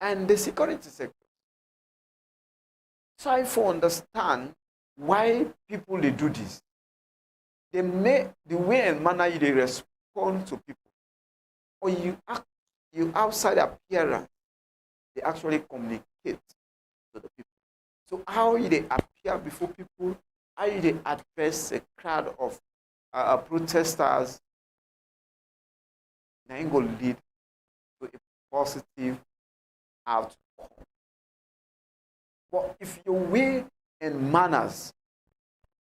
and the security sector. So I understand why people they do this. They make the way and manner they respond to people, or you outside appearance, they actually communicate to the people. So how they appear before people, how they address a crowd of protesters, now it will lead to a positive outcome. But if your way and manners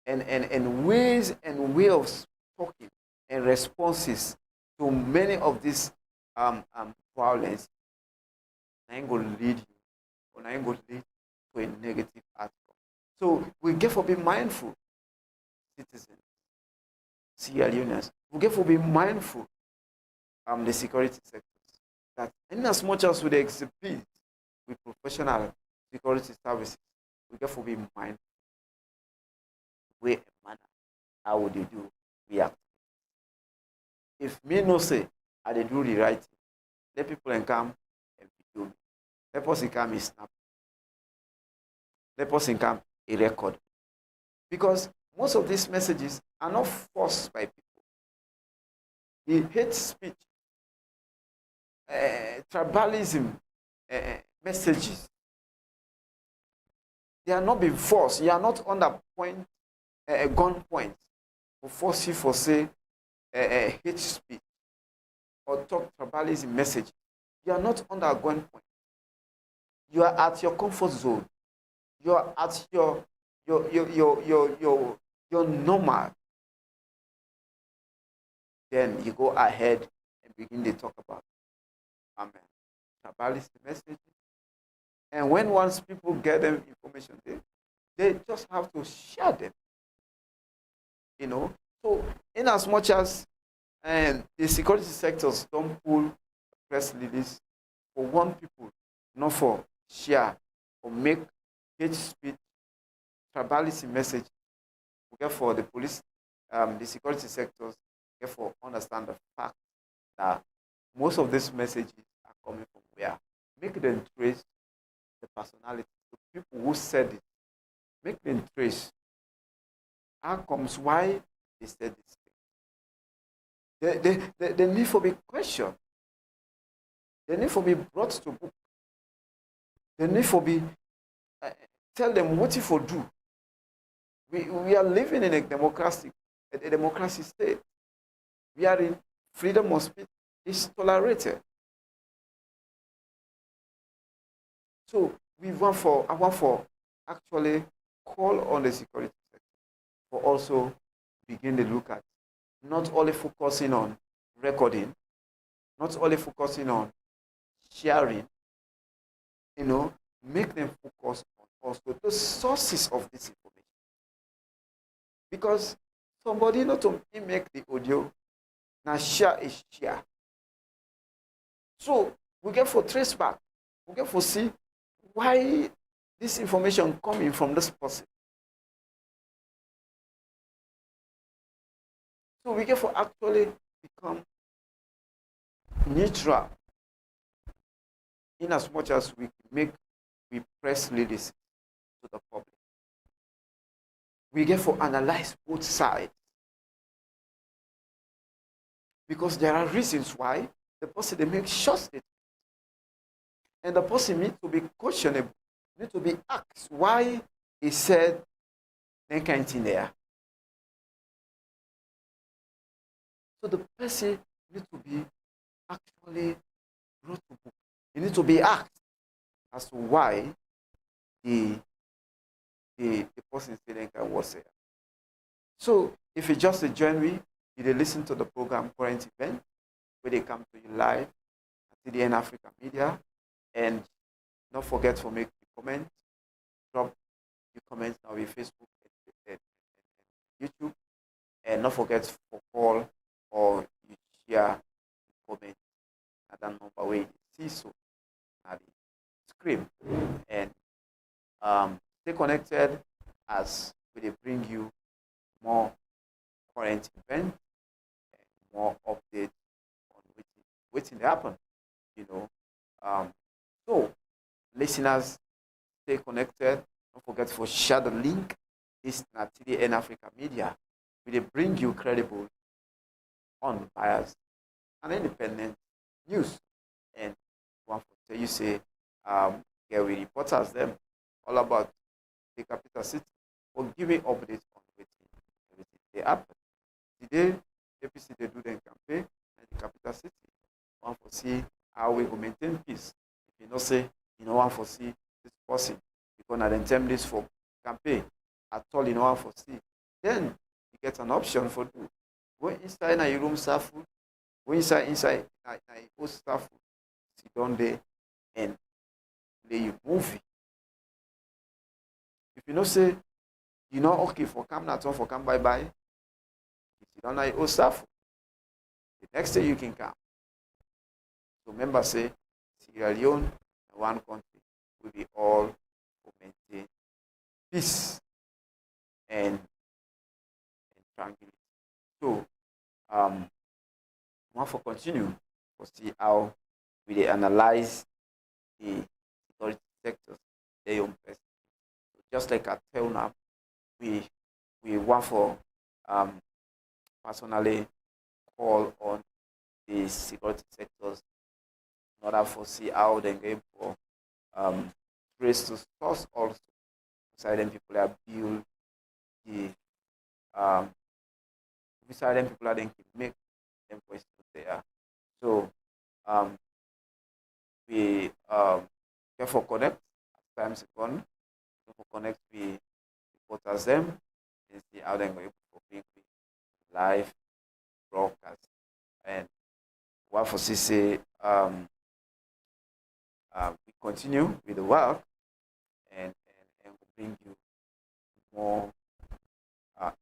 and ways and way of talking and responses to many of these violence, now will lead you, or now will lead to a negative outcome. So we get for being mindful, citizens, Sierra Leoneans. We get for being mindful, the security sectors, that in as much as we exhibit with professional security services, we get for being mindful, way and manner, how would they do react? If me no say I dey do the right thing. Let people and come and video me. Let person come and snap. Let person come a record. Because most of these messages are not forced by people. The hate speech, tribalism messages, they are not being forced. You are not under point, gun point, for force you for say hate speech or talk tribalism message. You are not under a gun point. You are at your comfort zone. You are at your normal. Then you go ahead and begin to talk about amen. Tribalism messages. And when once people get them information, they just have to share them. So in as much as the security sectors don't pull press release for one people, not for share or make hate speech, tribalism message, we get for the police, the security sectors, therefore understand the fact that most of these messages are coming from where? Make them trace the personality, the people who said it. Make them trace how comes why they said this thing. They need to be questioned. They need to be brought to book. They need to be tell them what if you do. We are living in a democracy state. We are in freedom of speech is tolerated. So I want for actually call on the security sector for also begin to look at not only focusing on recording, not only focusing on sharing, make them focus on also the sources of this information. Because somebody not to make the audio, now share is share. So we get for trace back, we get for see why this information coming from this person. So we get for actually become neutral in as much as we press releases to the public. We get for analyze both sides. Because there are reasons why the person they make short statements. And the person needs to be questionable, needs to be asked why he said that kind of thing there. So the person needs to be actually brought to book. He needs to be asked as to why the person said that kind was there. So if you just join me, you listen to the program Current Event, where they come to you live at TDN Africa Media. And don't forget to make the comment, drop your comments now on Facebook and YouTube. And don't forget to call or you share the comment at that number where you see so at the screen. And stay connected as we bring you more current events and more updates on what's to happen. So listeners, stay connected. Don't forget to share the link. This is TDN Africa Media. We bring you credible, unbiased, and independent news. And one for tell you say, yeah, we reporters them all about the capital city for giving updates on everything they happen. Today, APC they do their campaign in the capital city. One for see how we will maintain peace. If you know say you know one for see this person because I term this for campaign at all you know one for see, then you get an option for do. Go inside na your room staff food, go inside na your host staff food, sit down there and play your movie. If you know say you know okay for come na turn for come bye bye, you sit down na your host staff food. The next day you can come. So remember say Sierra Leone and one country will be all to maintain peace and tranquility. So want for continue foresee how we dey analyze the security sectors they own person. Just like I tell now, we want for personally call on the security sectors in order for see how they get for trace to source also beside them people that build the um beside them people that then can make them voice there. So um we therefore connect at times upon therefore connect we reporters them and see how they're going to bring live broadcast and what for say we continue with the work and we'll bring you more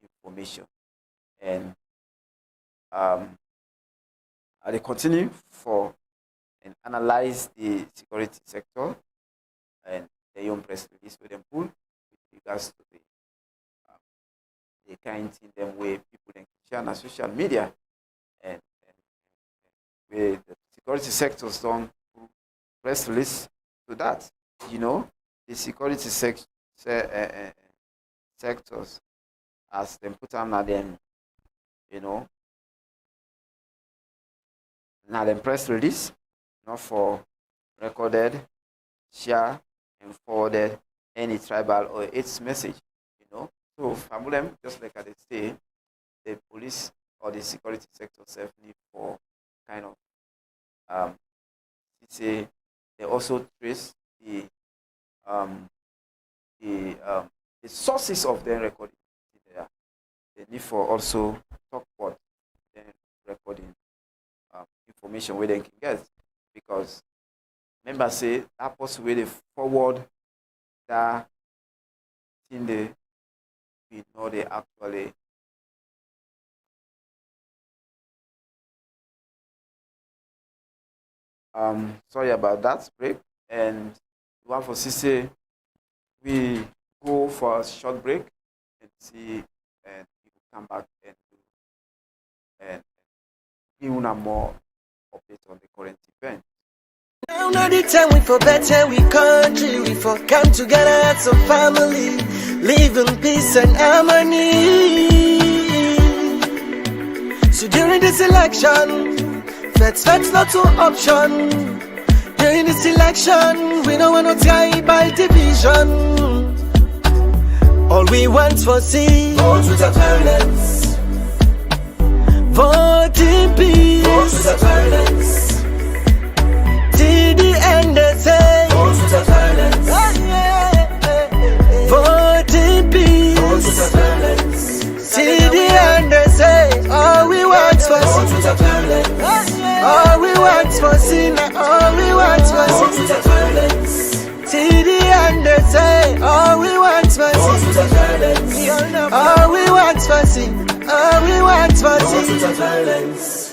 information and I will continue for and analyze the security sector and the young press release with them pull with regards to the kind in them way people can share on social media and where the security sectors don't press release to that. You know, the security sectors as them put on now them, you know, now them press release, not for recorded, share, and forwarded any tribal or its message, you know. So them just like I say, the police or the security sector self need for kind of say they also trace um the sources of their recording. They need for also talk about the recording information where they can get because remember say that person where they forward that thing they we know they actually sorry about that break and one for CC we go for a short break and see and we will come back and give una more updates on the current event. Now not the time we for better we country, we for come together as a family, live in peace and harmony. So during this election, feds not to option. During this election, we don't want no tie by division. All we want for see vote without violence, vote in peace, vote without violence. Till the end they say vote without violence, vote in peace, vote without violence. Till the end they say all we want for vote without violence, all we want for sin, all we want for vote without violence. Till the end they say all we want for sin, all we want for sin, all we want for sin, vote without violence.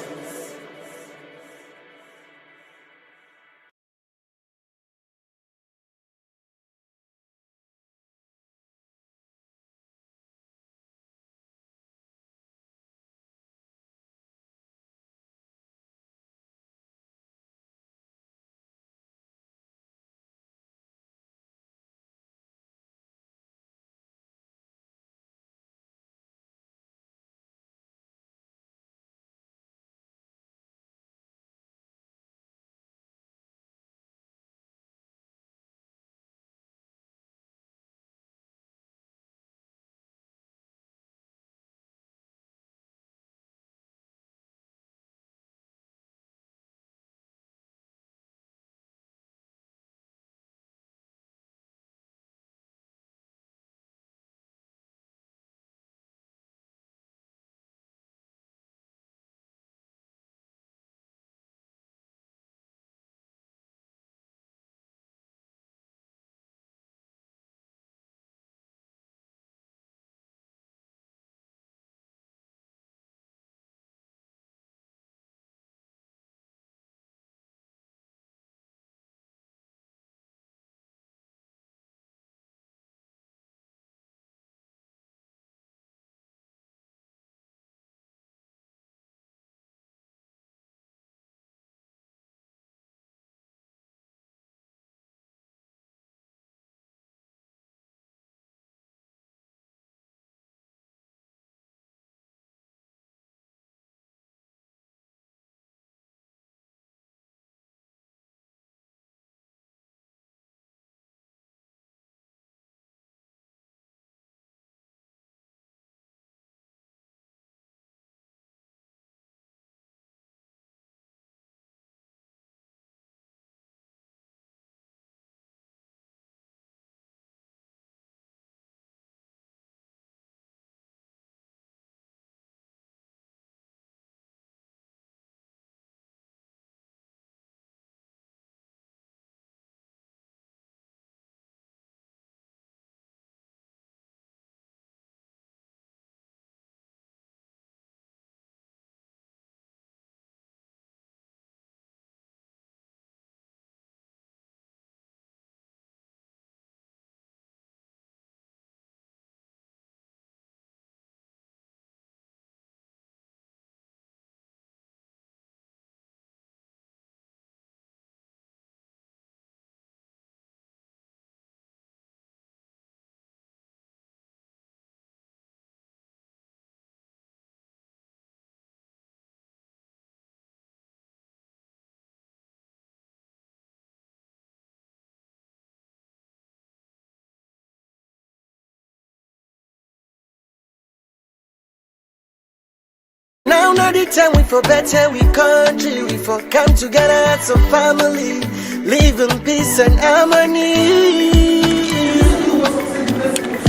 not the time we for better, we country, we for come together as a family, live in peace and harmony.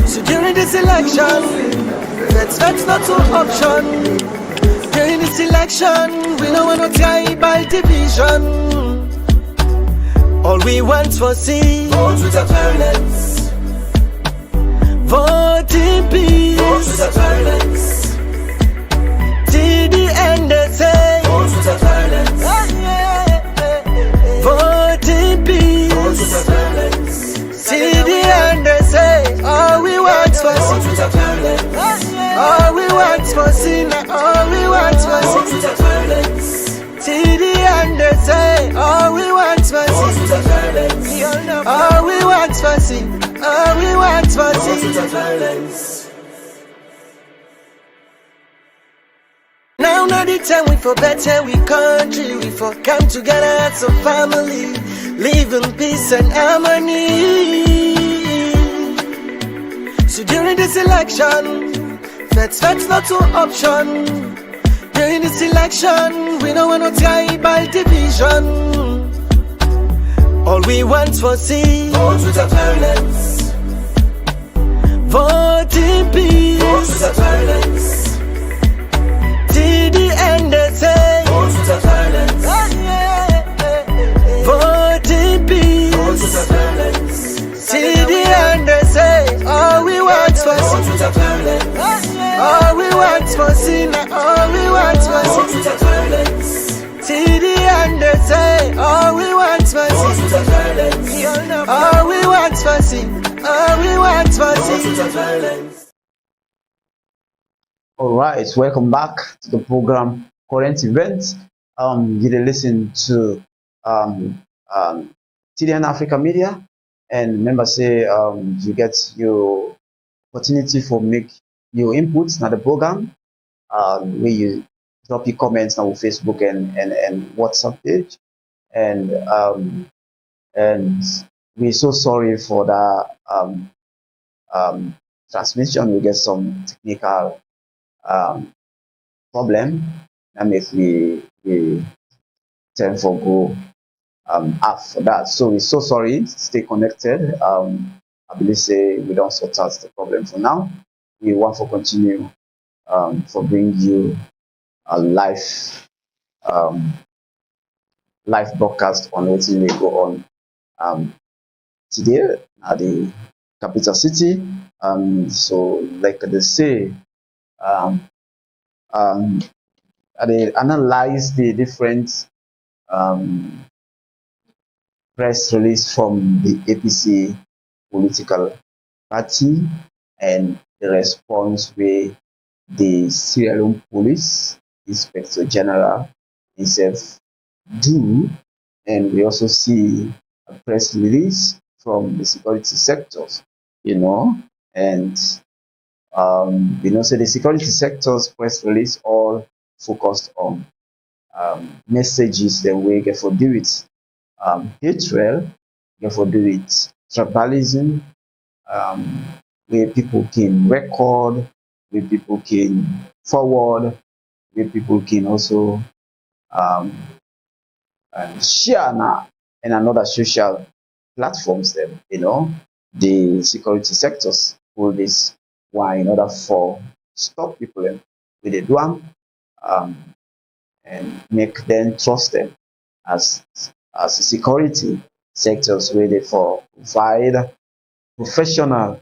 So during this election, that's not an option. During this election, we don't want no tribal division. All we want for see, vote without violence. Vote in peace. Vote without violence. Till the end they say, vote without violence. Vote in peace. Vote without violence. Till the end they say, all we want for see, vote without violence. All we want for see, all we want for see, vote without violence. Till the end they say, all we want for see, all we want for see, all we want for see. Now not the time we for better, we country, we for come together as a family, live in peace and harmony. So during this election, that's not an option. During this election, we don't want no tribal division. All we want for see, vote without violence. Vote in peace. Vote without violence. Till the end they say, vote without violence. Vote in peace. Vote without violence. Till the end they say, all we want for see, vote without violence. All we want for see, all we want for see, vote without violence. Till the end they say, all we want for see, all we want for see, all we want for see. All right, welcome back to the program Current Events. You did listen to TDN Africa Media, and remember say you get your opportunity for make your inputs na the program, where you drop your comments on Facebook and WhatsApp page, and we're so sorry for the transmission. We get some technical problem that makes we tend for go off for that. So we're so sorry. Stay connected. I believe say we don't sort out the problem for now. We want to continue for bring you a live broadcast on what may go on today at the capital city. So like they say, they analyze the different press release from the APC political party and the response where the Sierra Leone Police Inspector General himself do, and we also see a press release from the security sectors, and so the security sectors press release all focused on messages that we get for do with hatred, get for do with tribalism, where people can record, where people can forward, where people can also share now and another social platforms them, the security sectors pull this one in order for stop people with the do and make them trust them as security sectors where they for provide professional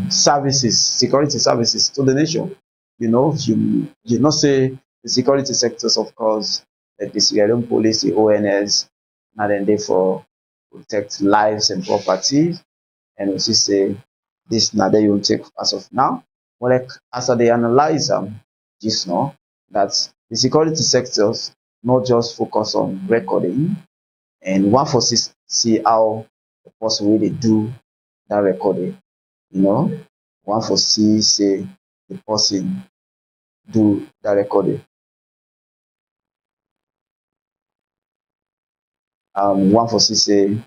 services, security services to the nation. You know say the security sectors, of course, like the Sierra Leone Police, the ONS, and then they for protect lives and property, and we say this now they will take as of now. But like as they analyze just know that the security sectors not just focus on recording, and one for see how the person way they do that recording. One for see say the person do that recording. One for see say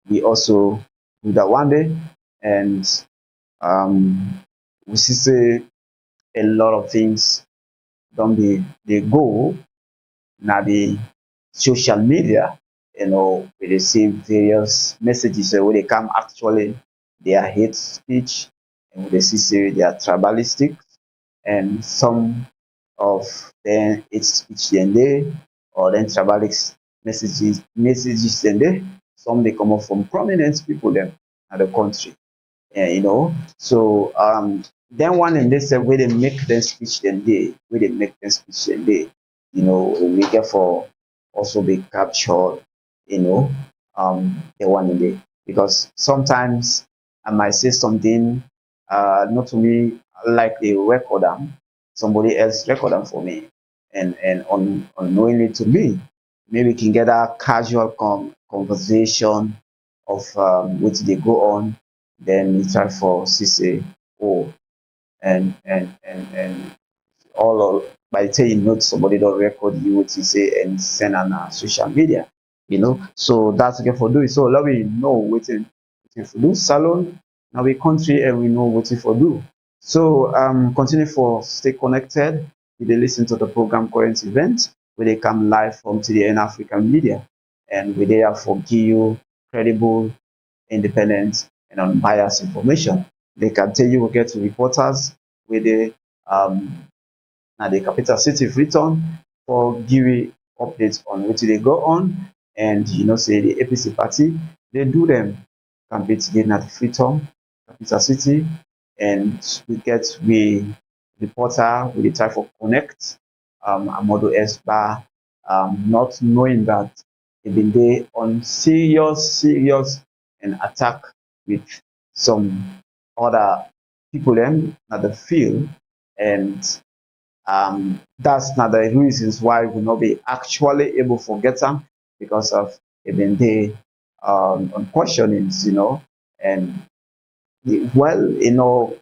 we also do that one day, and we see say a lot of things don't they go now the social media, we receive various messages where they come actually they are hate speech, and they see say they are tribalistic, and some of them it's speech then they, or then tribalistic messages then they, some they come up from prominent people them in the country. So then one in this where they make them speech then they, where they make them speech then they, we get for also be captured, the one in there. Because sometimes I might say something not to me like they record them, somebody else record them for me, and unknowingly to me, maybe we can get a casual conversation of which they go on, then you try for CC, oh, and all of by the time you note somebody don't record you what you say and send on social media, so that's okay for doing. So let me know waiting for do salon now we country, and we know what for do. So continue for stay connected. You dey listen to the program current event where they come live from TDN African Media, and we there for give you credible, independent, and unbiased information. They can tell you we get reporters with the na the capital city return for giving updates on wetin dey go on. And say the APC party they do them campaign today na the freetown capital city, and we get we reporter we dey try for connect Amodo Esba, not knowing that he been dey on serious and attack with some other people them at the field. And that's not the reasons why we not be actually able to get them, because of even they on questionings, and well,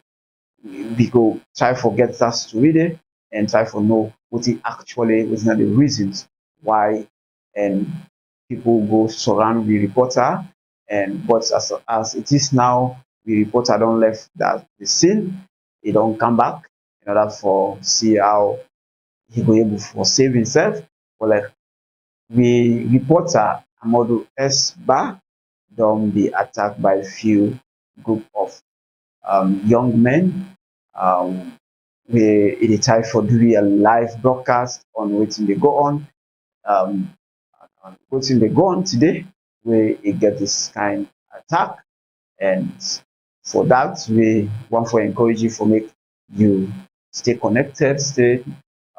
we go try for get that story there and try for know what it actually was not the reasons why, and people go surround the reporter. And but as it is now, the reporter don't left that the scene, he don't come back in order for see how he go able for save himself. But like the reporter Amodu Esba don't be attacked by a few group of young men. We it time for doing a live broadcast on waiting they go um, on waiting they go on today, where it get this kind of attack. And for that, we want to encourage you for make you stay connected, stay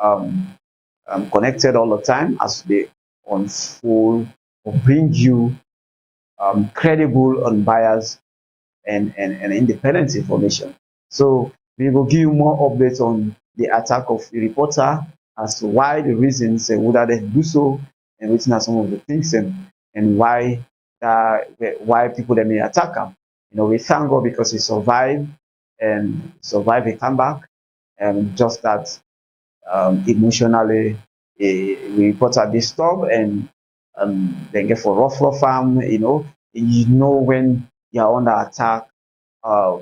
um, connected all the time as they unfold or bring you credible, unbiased, and independent information. So we will give you more updates on the attack of the reporter, as to why the reasons and whether they do so, and which are some of the things, and why people they may attack him. We thank God because he survived, and survived a comeback, and just that emotionally a reporter disturbed, and then get for rough farm, when you're under attack, uh,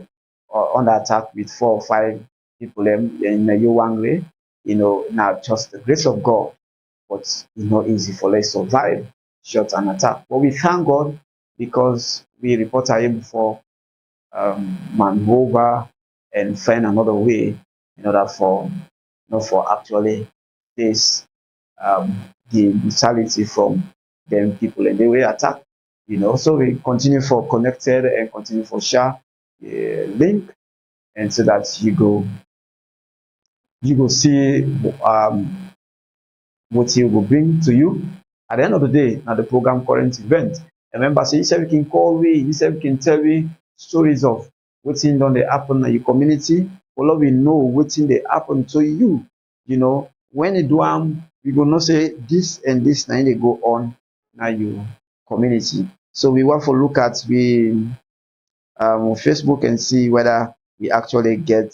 under attack with 4 or 5 people in a you angry, now just the grace of God, but it's not easy for us to survive shot and attack. But we thank God because we reported him for maneuver and find another way in order for for actually face the brutality from them people, and they were attacked. So we continue for connected and continue for share link, and so that you go see what he will bring to you at the end of the day. Now the program current event. Remember, so you said we can call we, you said we can tell we stories of what's in done they happen in your community. All we know what's in they happen to you. When you do we go not say this and this now they go on now your community. So we want to look at we Facebook and see whether we actually get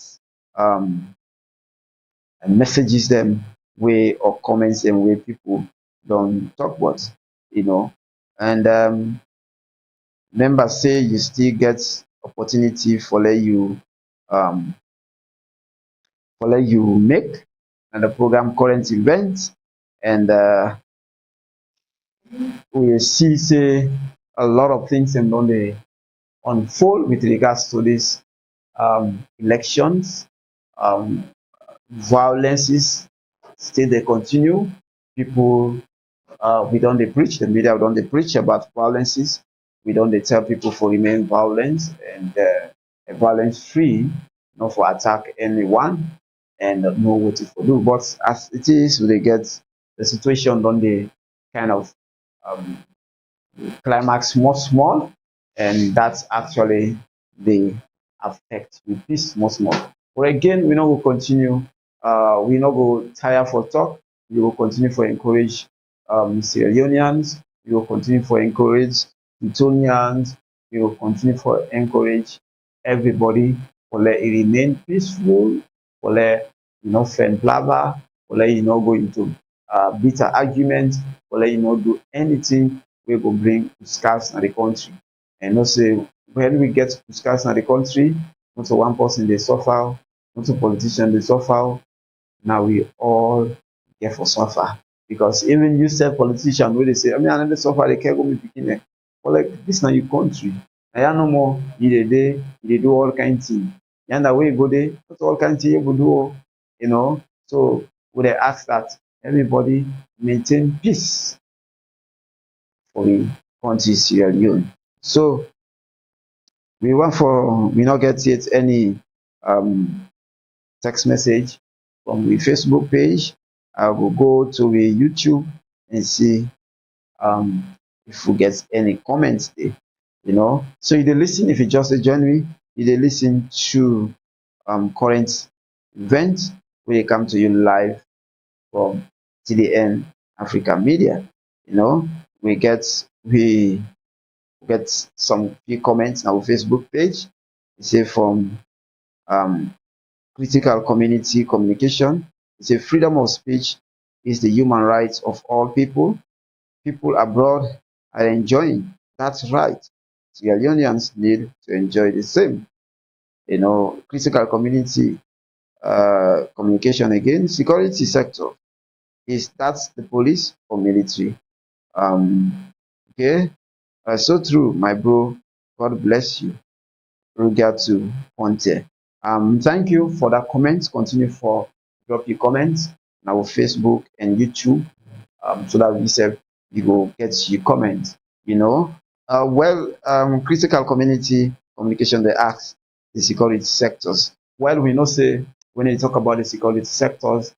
messages them way, or comments and way people don't talk about, and members say you still get opportunity for let you make and the program current events, and we see say a lot of things and on the unfold with regards to this elections. Violences still they continue. People we don't they preach, the media don't they preach about violences. We don't they tell people for remain violent and violence free, not for attack anyone and know what to do. But as it is, they get the situation don't they kind of um, climax small, and that's actually the affect with this small. But again, we know will continue. We not go tire for talk. We will continue for encourage Sierra Leoneans. We will continue for encourage Etonians. We will continue for encourage everybody for let it remain peaceful, for let friend blabber, for let go into bitter arguments, for let do anything we go bring scars in the country. And not say when we get scars in the country, not one person they suffer, not a politician they suffer. Now we all get for suffer. Because even you say politician where they say, I mean I never suffer, they can't go me picking. But like this now your country. Now you no more you do all kind of thing. And the way you go there, what all kind of thing you go do, So would I ask that everybody maintain peace for the country Sierra Leone. So we not get yet any text message from the Facebook page. I will go to the YouTube and see if we get any comments there. So you listen if you just join me, you listen to current events where come to you live from TDN Africa Media. We get some few comments on our Facebook page. It's say from critical community communication. It's a freedom of speech is the human rights of all people. People abroad are enjoying. That's right. Sierra Leoneans need to enjoy the same. Critical community communication again. Security sector is that's the police or military. Okay. So true, my bro. God bless you. Regard to Ponte. Thank you for that comment. Continue for drop your comments on our Facebook and YouTube, so that we say you go get your comments. Critical community communication they ask the security sectors. Well, we know say when you talk about the security sectors,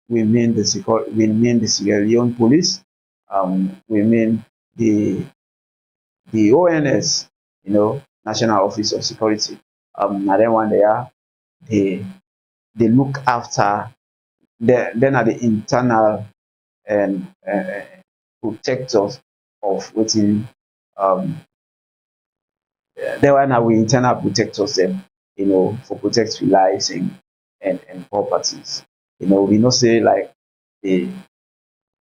we mean the Sierra Leone police, we mean the ONS, National Office of Security. And then one they look after then are the internal and protectors of within they were now we internal protectors them, for protect lives and properties. We know say like the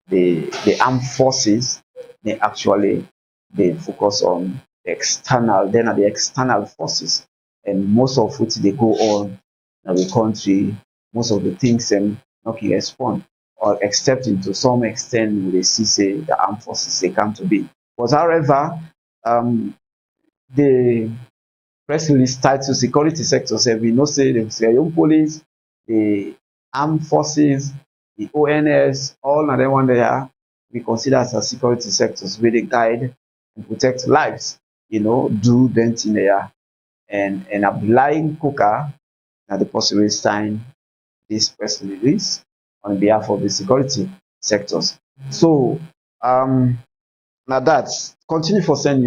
the armed forces they actually they focus on the external, then are the external forces, and most of which they go on in the country, most of the things not can respond, or except into some extent they see say the armed forces they come to be. But however, the press release tied to security sector say we know say the Sierra Leone police, the armed forces, the ONS, all of them one there we consider as security sectors where they guide and protect lives, do them in there. And a blind cooker at the possible sign this press release on behalf of the security sectors. So now that continue for send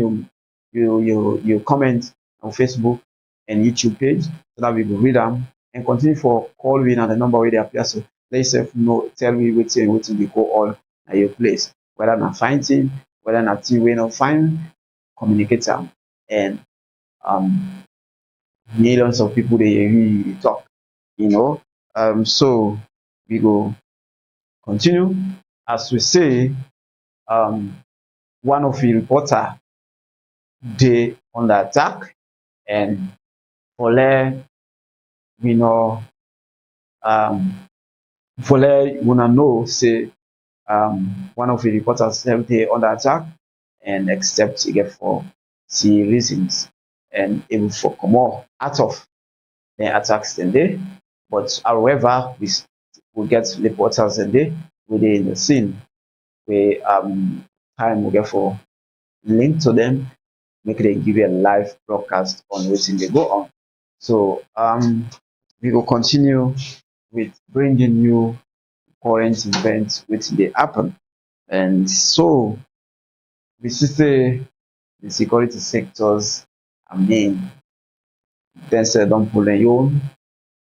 you comment on Facebook and YouTube page so that we will read them, and continue for call in at the number where they appear. So let yourself know, tell me waiting we go all at your place. Whether not finding, whether not team way not find, communicate them. And millions of people they really talk, so we go continue. As we say, one of the reporter they under attack, and for let we know For let una know, say one of the reporters say they under attack, and except he get for see reasons and able for come out of the attacks then day. But however, we get reporters and they within the scene where time we get for link to them, make them give you a live broadcast on what they go on. So we will continue with bringing you current events which they happen. And so we see say the security sectors, I mean, then say don't pull your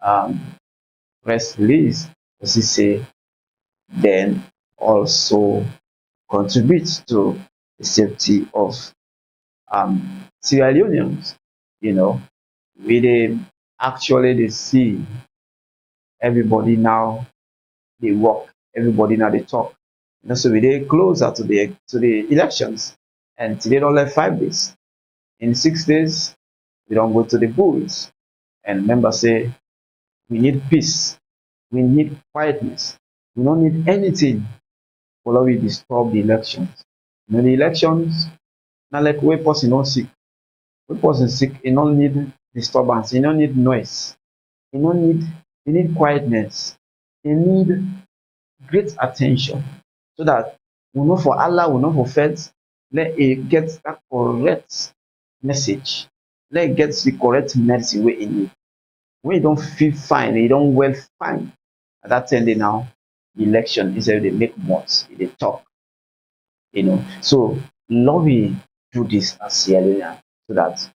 um press release, we see say then also contribute to the safety of Sierra Leoneans. You know, we dey actually they see everybody now they work, everybody now they talk. You know, so we dey closer to the elections, and today don't let 5 days. In 6 days, we don't go to the polls. And remember, say we need peace, we need quietness, we don't need anything for we disturb the elections. You know, the elections, not like where person not sick. When person sick, you don't need disturbance, you don't need noise, you don't need you need quietness, you need great attention so that we know for Allah, we know for faith, let it get that correct message, let it get the correct medicine where it need. When you don't feel fine, you don't well fine at that time they now election is they make mods, they talk, you know. So lobby do this as Sierra Leone so that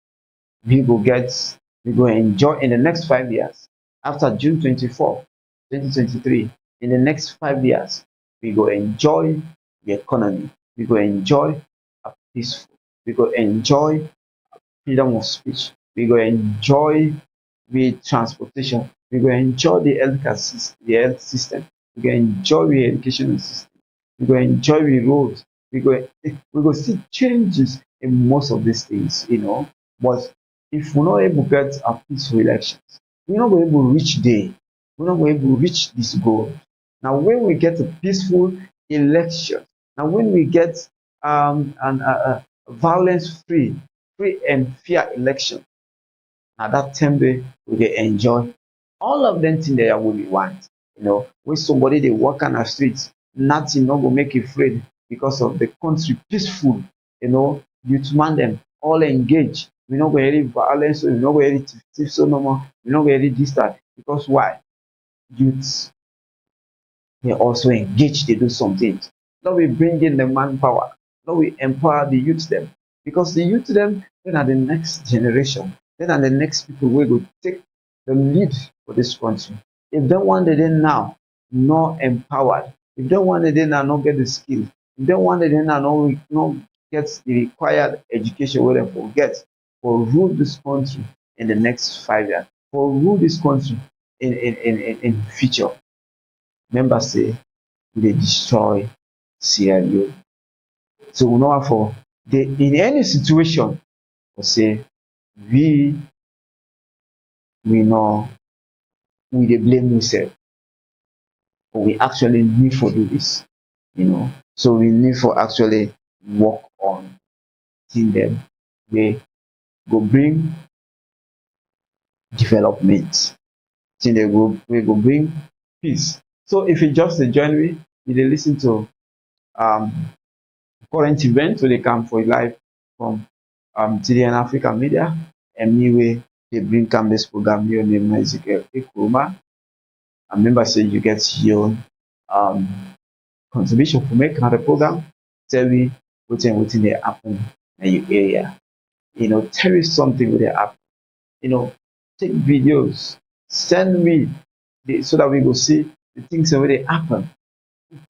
we go get we go enjoy in the next 5 years after June 24, 2023. In the next 5 years, we go enjoy the economy, we go enjoy a peaceful, we go enjoy freedom of speech, we go enjoy with transportation, we go enjoy the health system, we go enjoy the education system, we go enjoy the roads, we go see changes in most of these things, you know. But if we're not able to get a peaceful elections, we're not going to reach there. We're not going to reach this goal. Now, when we get a peaceful election, now when we get violence-free, free and fair election, now that time we will enjoy all of them things that we want. You know, when somebody they walk on the streets, nothing not go make you afraid because of the country peaceful. You know, youth man them all engage. We not going to violence, we not going to thief so no more. We not going to this that because why? Youths they also engage, they do something. Now we bring in the manpower. Now we empower the youth them. Because the youth them, then are the next generation. Then are the next people who will take the lead for this country. If they want it then now, not empowered. If they want it then now, not get the skill. If they want it then now, not get the required education where they forget for rule this country in the next 5 years. For rule this country in future. Remember say they destroy Sierra Leone. So we know for the in any situation we say we know we dey blame ourselves, but we actually need for do this, you know. So we need for actually work on things them we go bring development, things they we go bring peace. So if you just join me, you dey listen to um current events wey dey come for live from TDN Africa Media, and me wey dey bring come this program. Your name is Ezekiel Koroma. And remember say you get your um contribution for make on the program. Tell me wetin dey happen in your area. You know, tell me something wey dey happen. You know, take videos, send me so that we go see the things wey dey happen.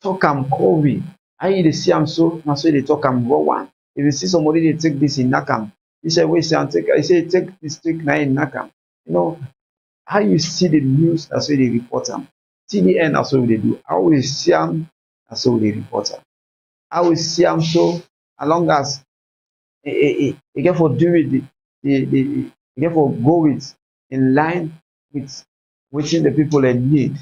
Talk am call me. How you dey see am so, na so you dey talk am raw one. If you see somebody dey take this in knack am, you say wait say am take, I say take this take na in knack am. You know, how you see the news, that's so they report am. TDN, that's what they do. How we see am, that's what they report am. How we see am so, as long as you get for do with you get for go with in line with wetin the people they need.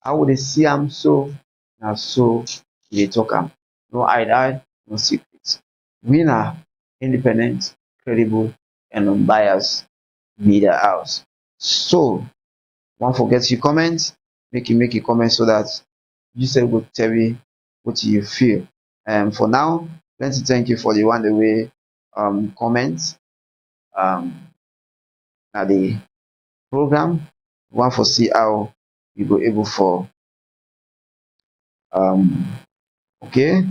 How would they see am so? Now so they talk am. No hide, no secrets. We are independent, credible, and unbiased media house. So don't forget you comment, make you comment so that you say will tell me what you feel. And for now, let's thank you for the one the way comments at the program. One for see how you go able for okay.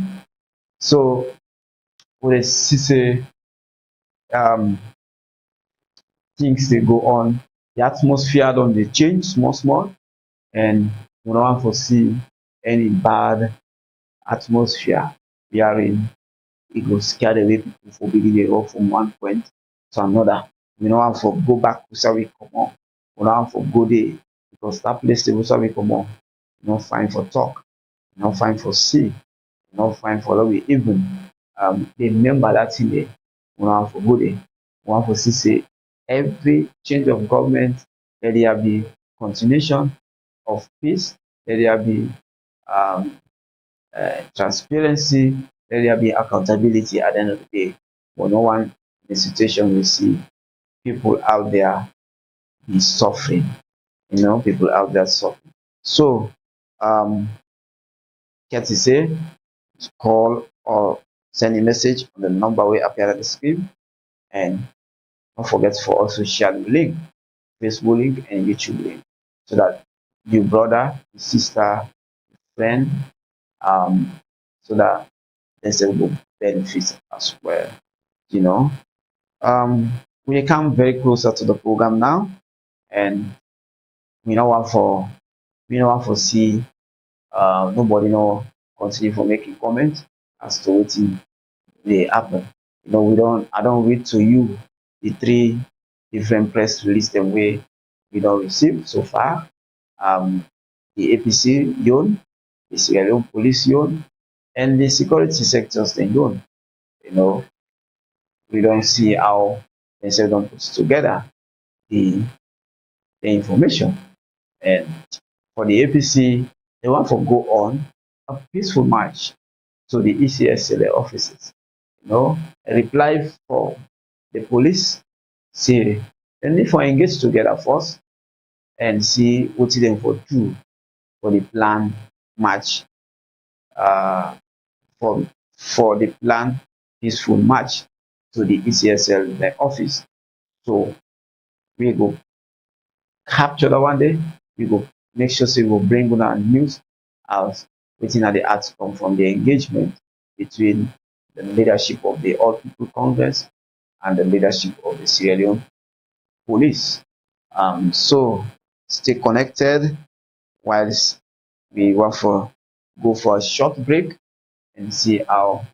So we see say things they go on, the atmosphere don't they change small, and we don't want to see any bad atmosphere wherein it will scare away people for beginning they go from one point to another. We don't want to go back to where we come on. We don't want to go there because that place they where we come on, not fine for talk, not fine for see, not fine for we even they remember that thing there. We don't want to go there. We want to see say every change of government, let there be continuation of peace, let there be transparency, let there be accountability at the end of the day. For no one in the situation we see people out there be suffering, people out there suffering. So, get to say, call or send a message on the number we appear at the screen, and don't forget for also share the link, Facebook link and YouTube link, so that your brother, your sister, your friend, so that they will benefit as well. We come very closer to the program now, and we don't want for see nobody continue for making comments as to what they happen. I don't read to you the 3 different press release them we don't receive so far. The APC yon, the Sierra Leone police yon, and the security sectors they yon. We don't see how they say don't put together the information. And for the APC, they want to go on a peaceful march to the ECSLA offices. A reply for the police, say they need to engage together first and see what them for do for the planned march, for the planned peaceful march to the ECSL office. So we go capture the one day, we go make sure we will bring on our news out within the outcome from the engagement between the leadership of the All People Congress and the leadership of the Sierra Leone police. So stay connected whilst we want to go for a short break and see how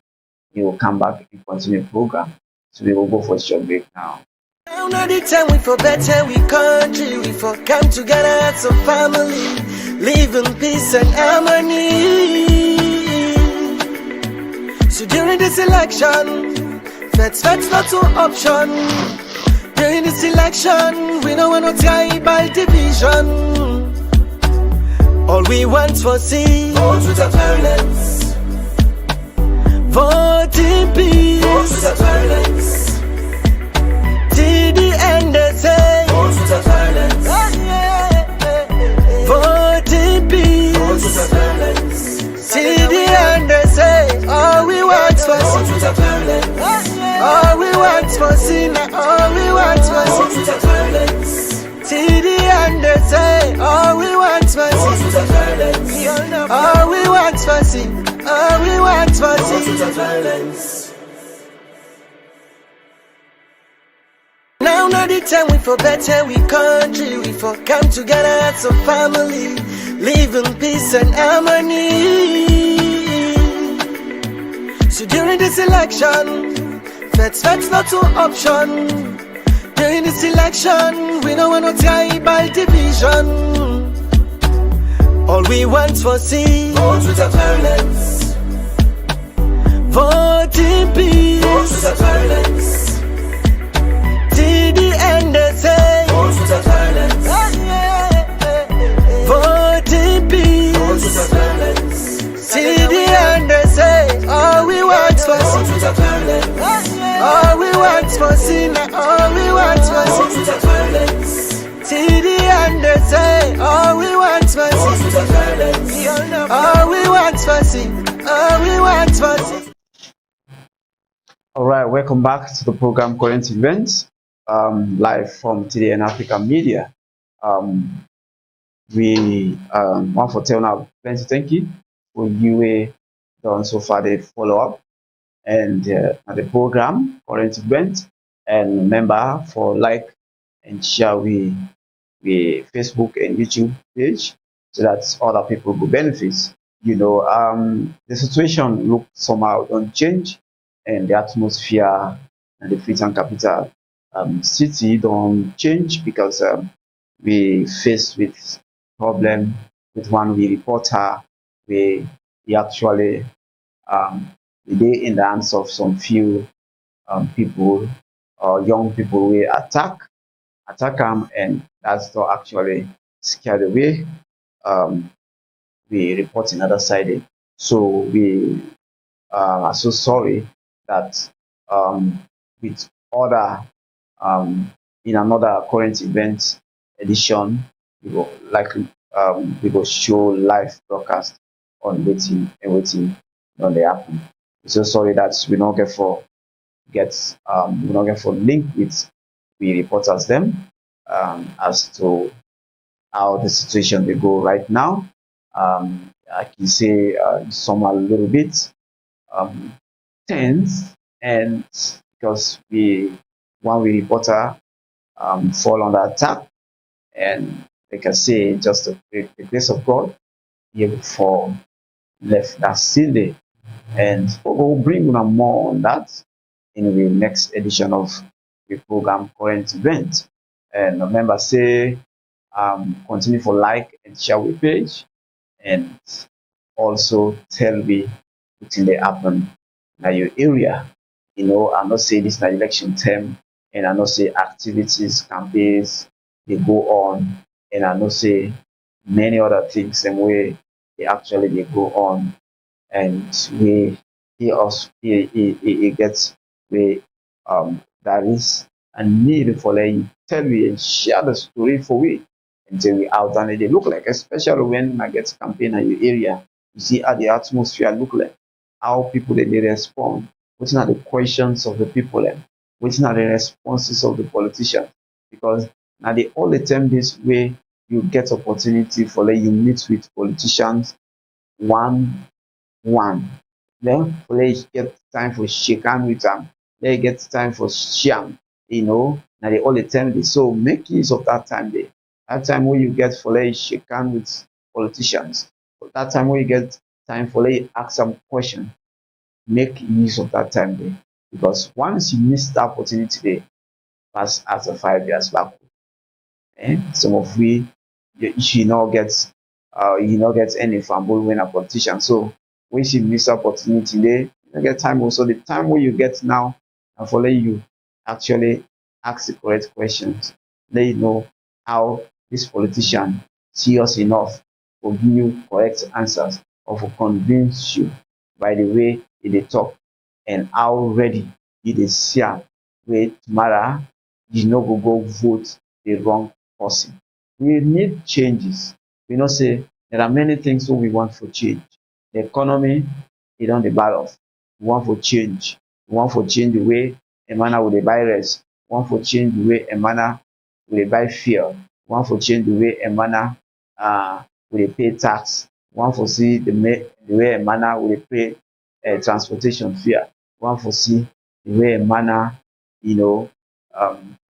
you will come back and continue the program. So we will go for a short break now. Now not the time we for better, we country, we for come together as a family, live in peace and harmony. So during this election, that's not an option. During this election, we don't want to tribal division. All we want for see vote without violence, vote in peace, vote without violence. Till the end they say vote without violence, vote in peace, vote without violence. Till the end they say all we want for vote without violence, all we want for sin, all we want for vote without violence. Till the end they say all we want for vote without violence, all we want for sin, all we want for vote without violence. Now not the time we for better, we country, we for come together as a family, live in peace and harmony. So during this election, that's not an option. During this election, we don't want no tribal division. All we want for see vote without violence, vote in peace, vote without violence. Till the end they say vote without violence, vote in peace, All right, welcome back to the program Current Events, live from TDN Africa Media. We want for tell now plenty thank you for you done so far the follow up and the program Current Event, and remember for like and share we Facebook and YouTube page so that other people will benefit. The situation look somehow don't change, and the atmosphere and the Freetown capital city don't change because we faced with problem with one we reporter. We actually we dey in the hands of some few people or young people we attack them, and that's not actually scared away. Um, we report another side. So we are so sorry that with other um, in another current event edition, we will likely we will show live broadcast on waiting on the happen. So sorry that we not get for link with the reporters them as to how the situation will go right now. I can say some a little bit um, tense, and because we one we reporter fall under attack, and like I say, just the grace of God, here for left that Sunday, and we'll bring on more on that in the next edition of the program Current Event. And remember, say continue for like and share with page, and also tell me wetin dey happen na your area. I know say this na election term, and I know say activities, campaigns dey go on, and I know say many other things and way they actually dey go on, and we he also he gets we that is a need for like tell me and share the story for we until we out and they look like, especially when I get campaign in your area, you see how the atmosphere look like, how people they respond, what are the questions of the people, and what are the responses of the politicians, because now the only time this way you get opportunity for like you meet with politicians one one. Then let's get time for shake hand with them. Let's get time for sham. Now they all the time they so make use of that time there. That time when you get for let's shake hand with politicians. That time when you get time for let's ask some question. Make use of that time there. Because once you miss that opportunity there, pass after 5 years back. Some of we you not get any fumble when a politician. So when you miss opportunity there, you get time also. The time where you get now and for let you actually ask the correct questions. Let you know how this politician serious enough will give you correct answers or for convince you by the way they talk, and how ready you dey see am wey tomorrow you no go vote the wrong person. We need changes. We know say there are many things wey we want for change. The economy e don dey bad off. We want for change. We want for change the way a manner we dey buy rice. We want for change the way a manner we dey buy fuel. We want for change the way a manner we dey pay tax. We want for see the way a manner we dey pay transportation fare. We want for see the way a manner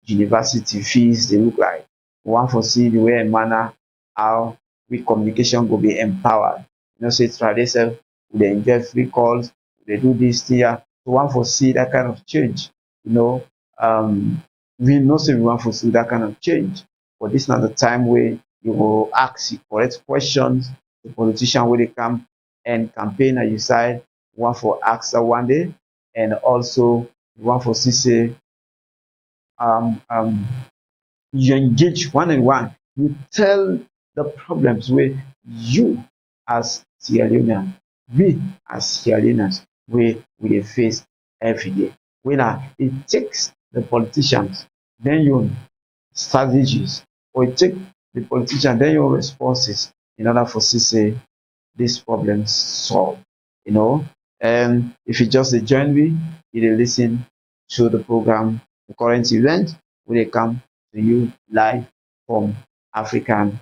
university fees dey look like. We want for see the way a manner how we communication go be empowered. Say tradition we dey enjoy free calls, we dey do this thing here. We want for see that kind of change. We know say we want for see that kind of change, but this na the time where you go ask the correct questions. The politician wey dey come and campaign at your side, you want for ask that one day, and also you want for see say you engage one on one. You tell the problems where you as Sierra Leoneans, we as Sierra Leoneans, we dey face every day. When it takes the politicians, then your strategies, or it take the politician, then your responses in order for see say these problems solved. And if you just join me, you will listen to the program, the current event, will come to you live from African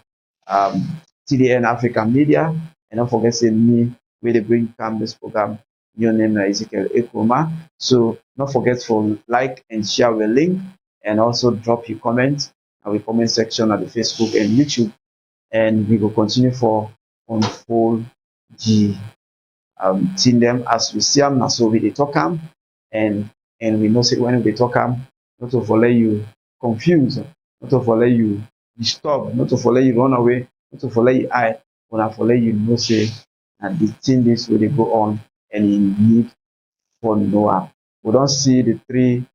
TDN African Media. And don't forget to me where they bring come this program. Your name is Ezekiel Koroma. So don't forget to like and share the link, and also drop your comment in the comment section at the Facebook and YouTube, and we will continue for unfold the team them as we see them now. So we they talk them, and we know say when they talk them, not to follow you confuse, not to follow you disturb, not to follow you run away, not to follow you hide, but I follow you know say and the thing this will they go on, and you need for Noah. We don't see the three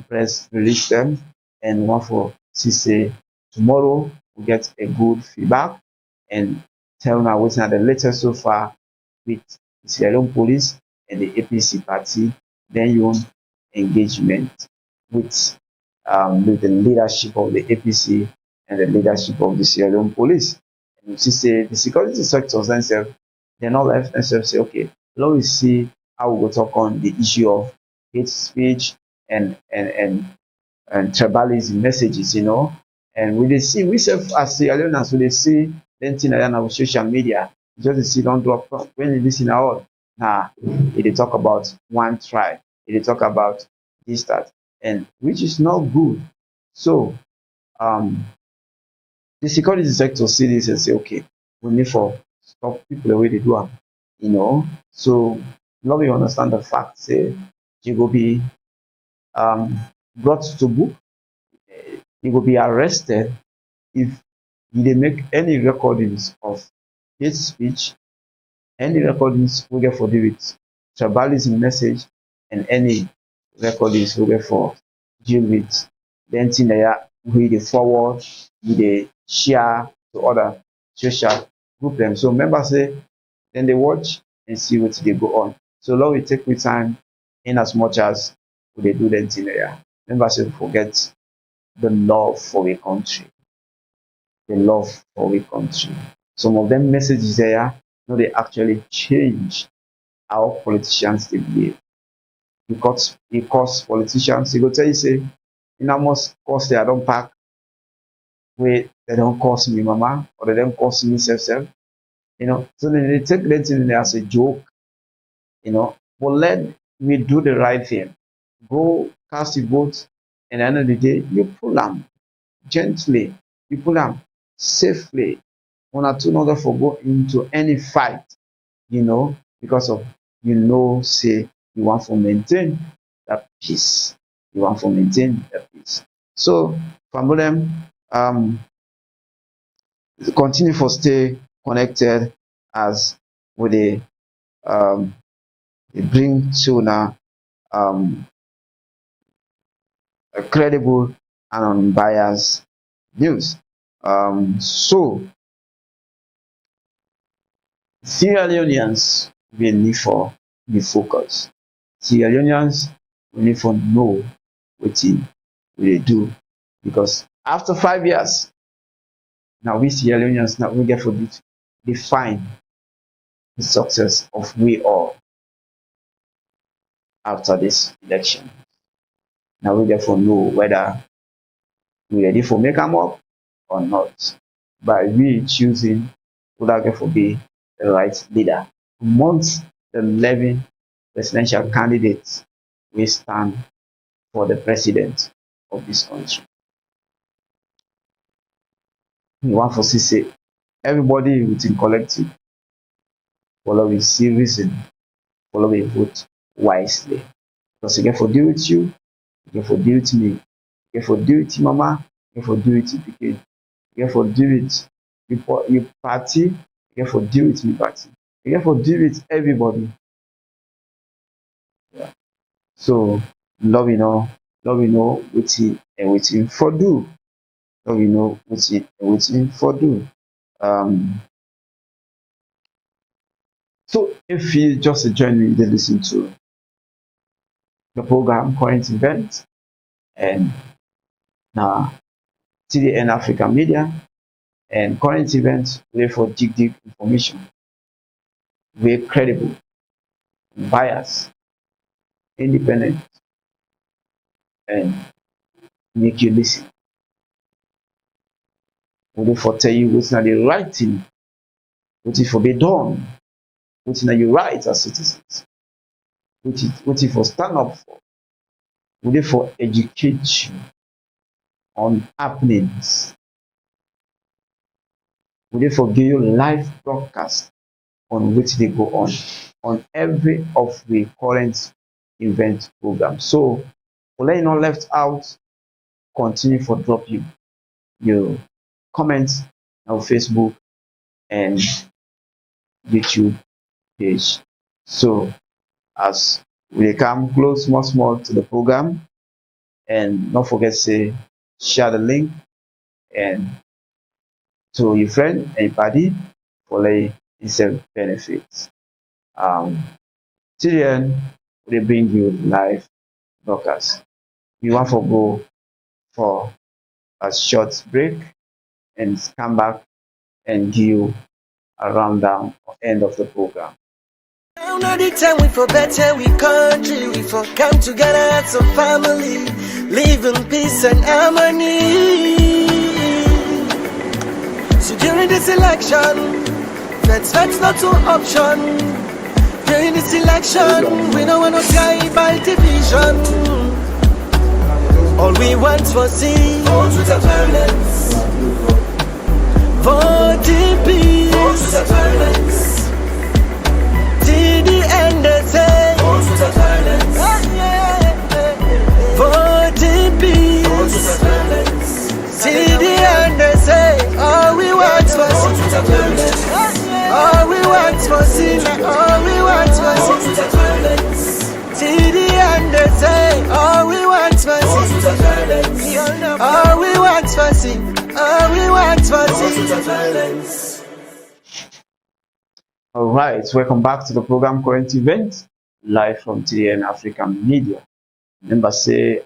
press release them, and one for see say tomorrow we get a good feedback and tell now what's not the latest so far with the Sierra Leone police and the APC party. Then you want engagement with the leadership of the APC and the leadership of the Sierra Leone police. And you see say the security sectors themselves, they're not left themselves say, okay, let me see how we will talk on the issue of hate speech and tribalism messages, you know. And we they see we self as Sierra Leoneans, we they see then thing like that on social media. Just to see don't drop when you listen out. Nah, they talk about one tribe, they talk about this, that, and which is not good. So um the security sector see this and say, okay, we need for stop people the way they do it, you know. So now we understand the fact say you will be brought to book, you will be arrested if you dey make any recordings of hate speech, any recordings we get for deal with tribalism message, and any recordings we get for deal with then thing that we dey forward, we dey share to other social group them. So remember say then they watch and see what they go on. So long we take with time in as much as we dey do them thing there. Remember say forget the love for a country, the love for a country. Some of them messages there, no, they actually change how politicians they behave. Because politicians, they go tell you say, in almost cost they don't pack where they don't cost me mama or they don't cost me self. You know, so then they take that thing as a joke, you know. But let me do the right thing. Go cast your vote, and at the end of the day, you pull them gently, you pull them safely. One or two not for go into any fight, you know, because of you know, say you want to maintain that peace. You want to maintain that peace. So from them, continue for stay connected as with the bring to now a credible and unbiased news. So Sierra Leoneans will need for be focused. Sierra Leoneans will need for know what we do, because after 5 years, now we Sierra Leoneans now we get for define the success of we all after this election. Now we therefore know whether we ready for make them up or not by we choosing who that get for be the right leader amongst the 11 presidential candidates we stand for the president of this country. We want for say everybody within collective follow we see reason, follow we vote wisely. Because you get for deal with you get for deal with me, you get for deal with mama, you get for deal with PK, you get for deal with your party, you get for deal with me party, you get for deal with everybody. Yeah. So love waiting and waiting for do. Love waiting and waiting for do. So if you just join me, then listen to the program current event and now TDN African Media and current events, therefore dig information. Very credible, bias, independent, and make you listen. We for tell you what's not the right thing, what if for be done, what's not your right as citizens, what if for stand up for, we for educate you on happenings, we for give you live broadcast on which they go on every of the current event program. So for let you not left out, continue for drop you your comments on Facebook and YouTube page. So as we come close small to the program, and don't forget to say share the link and to your friend and buddy for the instant benefits. Till the end, we bring you live broadcast. We want to go for a short break and come back and give you a rundown or end of the program. Now not the time we for better we country, we for come together as a family, live in peace and harmony. So during this election, let's not to option. During this election, we don't want no tribal division. All we want for see vote without violence. Vote in peace. Vote without violence. Till the end they say vote without violence. Vote in peace. Vote without violence. Till the end they say all we want for vote without violence. All we want for sin. All we want for vote without violence. Till the end they say all we want for sin. All we want for sin. All we want for sin. All right, welcome back to the program Current Event, live from TDN African Media. Remember, say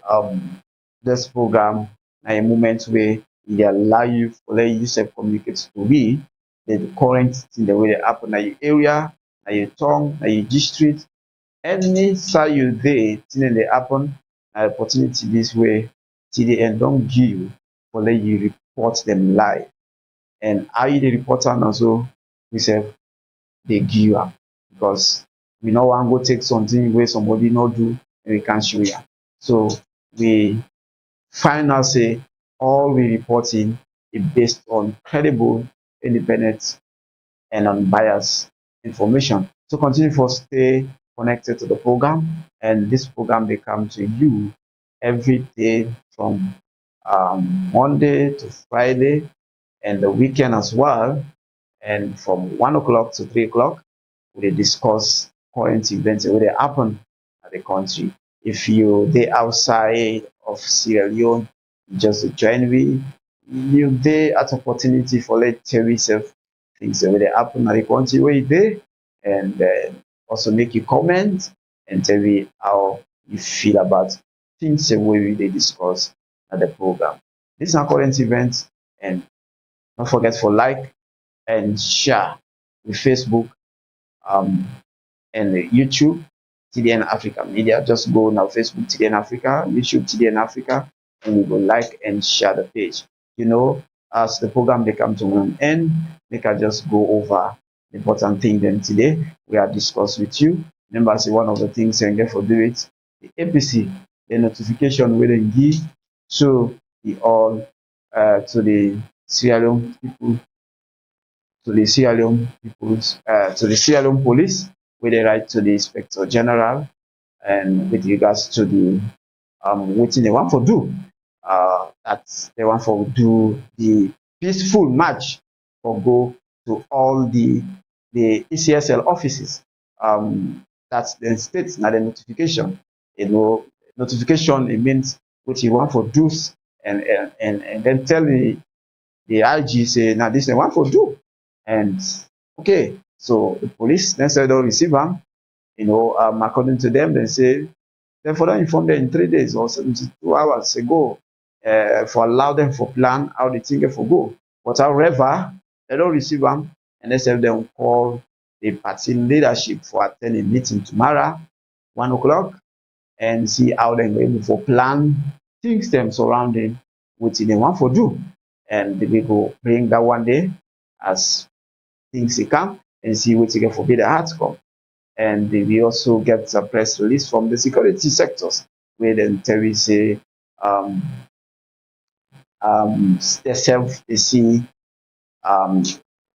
this program na a moment where they allow you for let you self communicate to be the current thing the way they happen in your area, in your town, in your district, any side you there, thing they happen, an opportunity this way TDN don't give you for let you report them live. And how you the reporter also we say they give you up because we no want go take something where somebody not do and we can't show you. So we find out say all we reporting is based on credible, independent, and unbiased information. So continue for stay connected to the program, and this program they come to you every day from Monday to Friday and the weekend as well. And from 1 o'clock to 3 o'clock, we discuss current events that will happen at the country. If you they outside of Sierra Leone, just join me. You they at opportunity for let tell yourself things that will happen at the country where you there, and also make you comment and tell me how you feel about things that we they discuss at the program. This is our current event, and don't forget for like and share with Facebook and YouTube TDN Africa Media. Just go now Facebook TDN Africa, YouTube TDN Africa, and you go like and share the page. You know, as the program they come to an end, they can just go over the important thing then today we are discussed with you. Remember, see one of the things and get for do it, the APC, the notification we then give to the all to the Sierra Leone people, to the Sierra Leone people's to the Sierra Leone police, where they write to the Inspector General, and with regards to the what they want for do, that they want for do the peaceful march or go to all the ECSL offices. That's the states now the notification. You know, notification it means what you want for do, and then tell the IG say now this they want for do. And okay, so the police then say don't receive them, you know, according to them, they say then for them inform them in 3 days or 72 hours ago, for allow them for plan how the thing for go. But however, they don't receive them, and they say they call the party leadership for attend a meeting tomorrow, 1 o'clock, and see how they're going to plan things them surrounding what they want to do. And they will bring that one day as things they come and see what they get for be the outcome. And we also get a press release from the security sectors where then Terry say um, they see um,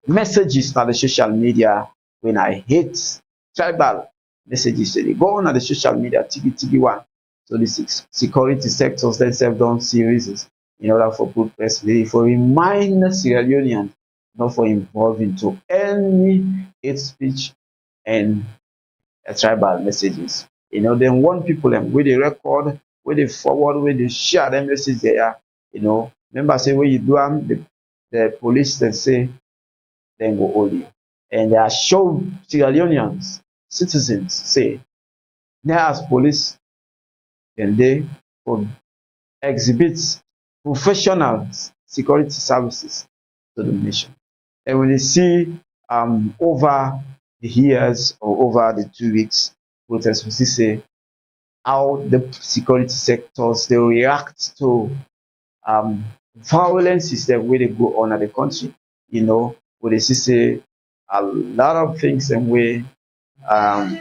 messages on the social media when I hate tribal messages. So they go on the social media, TB one. So the security sectors themselves don't see reasons in order for good press release for remind Sierra Leoneans not for involving to any hate speech and tribal messages. Then one people where they record, where they forward, where they share them message there. Remember say when you do the police they say then go hold you. And they are show Sierra Leoneans, citizens say, now as police and they could exhibit professional security services to the nation. And when they see over the years or over the 2 weeks, protests, we see how the security sectors they react to violence system where they go on at the country. Where they see a lot of things and where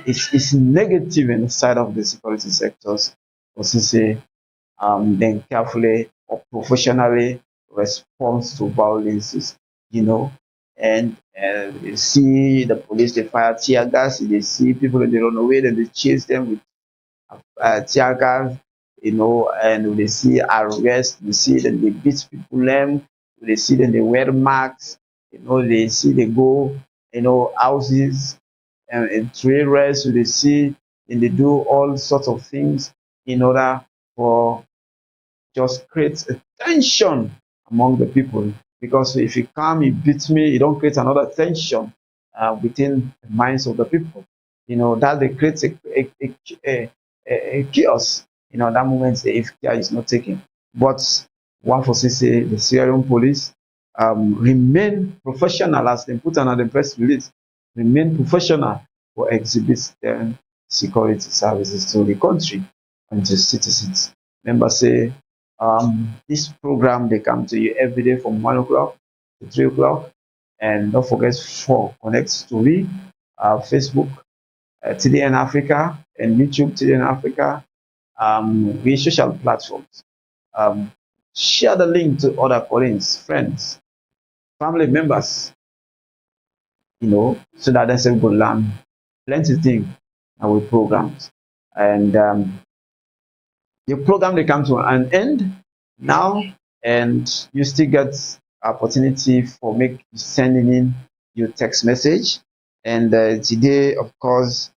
it's negative inside of the security sectors. We say then carefully or professionally respond to violences, and you see the police they fire tear gas, they see people they run away, then they chase them with tear gas, and they see arrest, we see that they beat people them, they see that they wear masks, they see they go, houses and trade rest, they see and they do all sorts of things in order for just create a tension among the people. Because if you come, you beat me, you don't create another tension within the minds of the people. That they create a chaos. That moment if care is not taken. But one for say the Sierra Leone police remain professional as they put another press release, remain professional for exhibit their security services to the country and to citizens. Remember say this program they come to you every day from 1 o'clock to 3 o'clock. And don't forget for connect to me, Facebook, TDN Africa, and YouTube TDN Africa, with social platforms. Share the link to other colleagues, friends, family members, so that they can go learn plenty things with programs. And the program they come to an end now, and you still get opportunity for sending in your text message. And today, of course,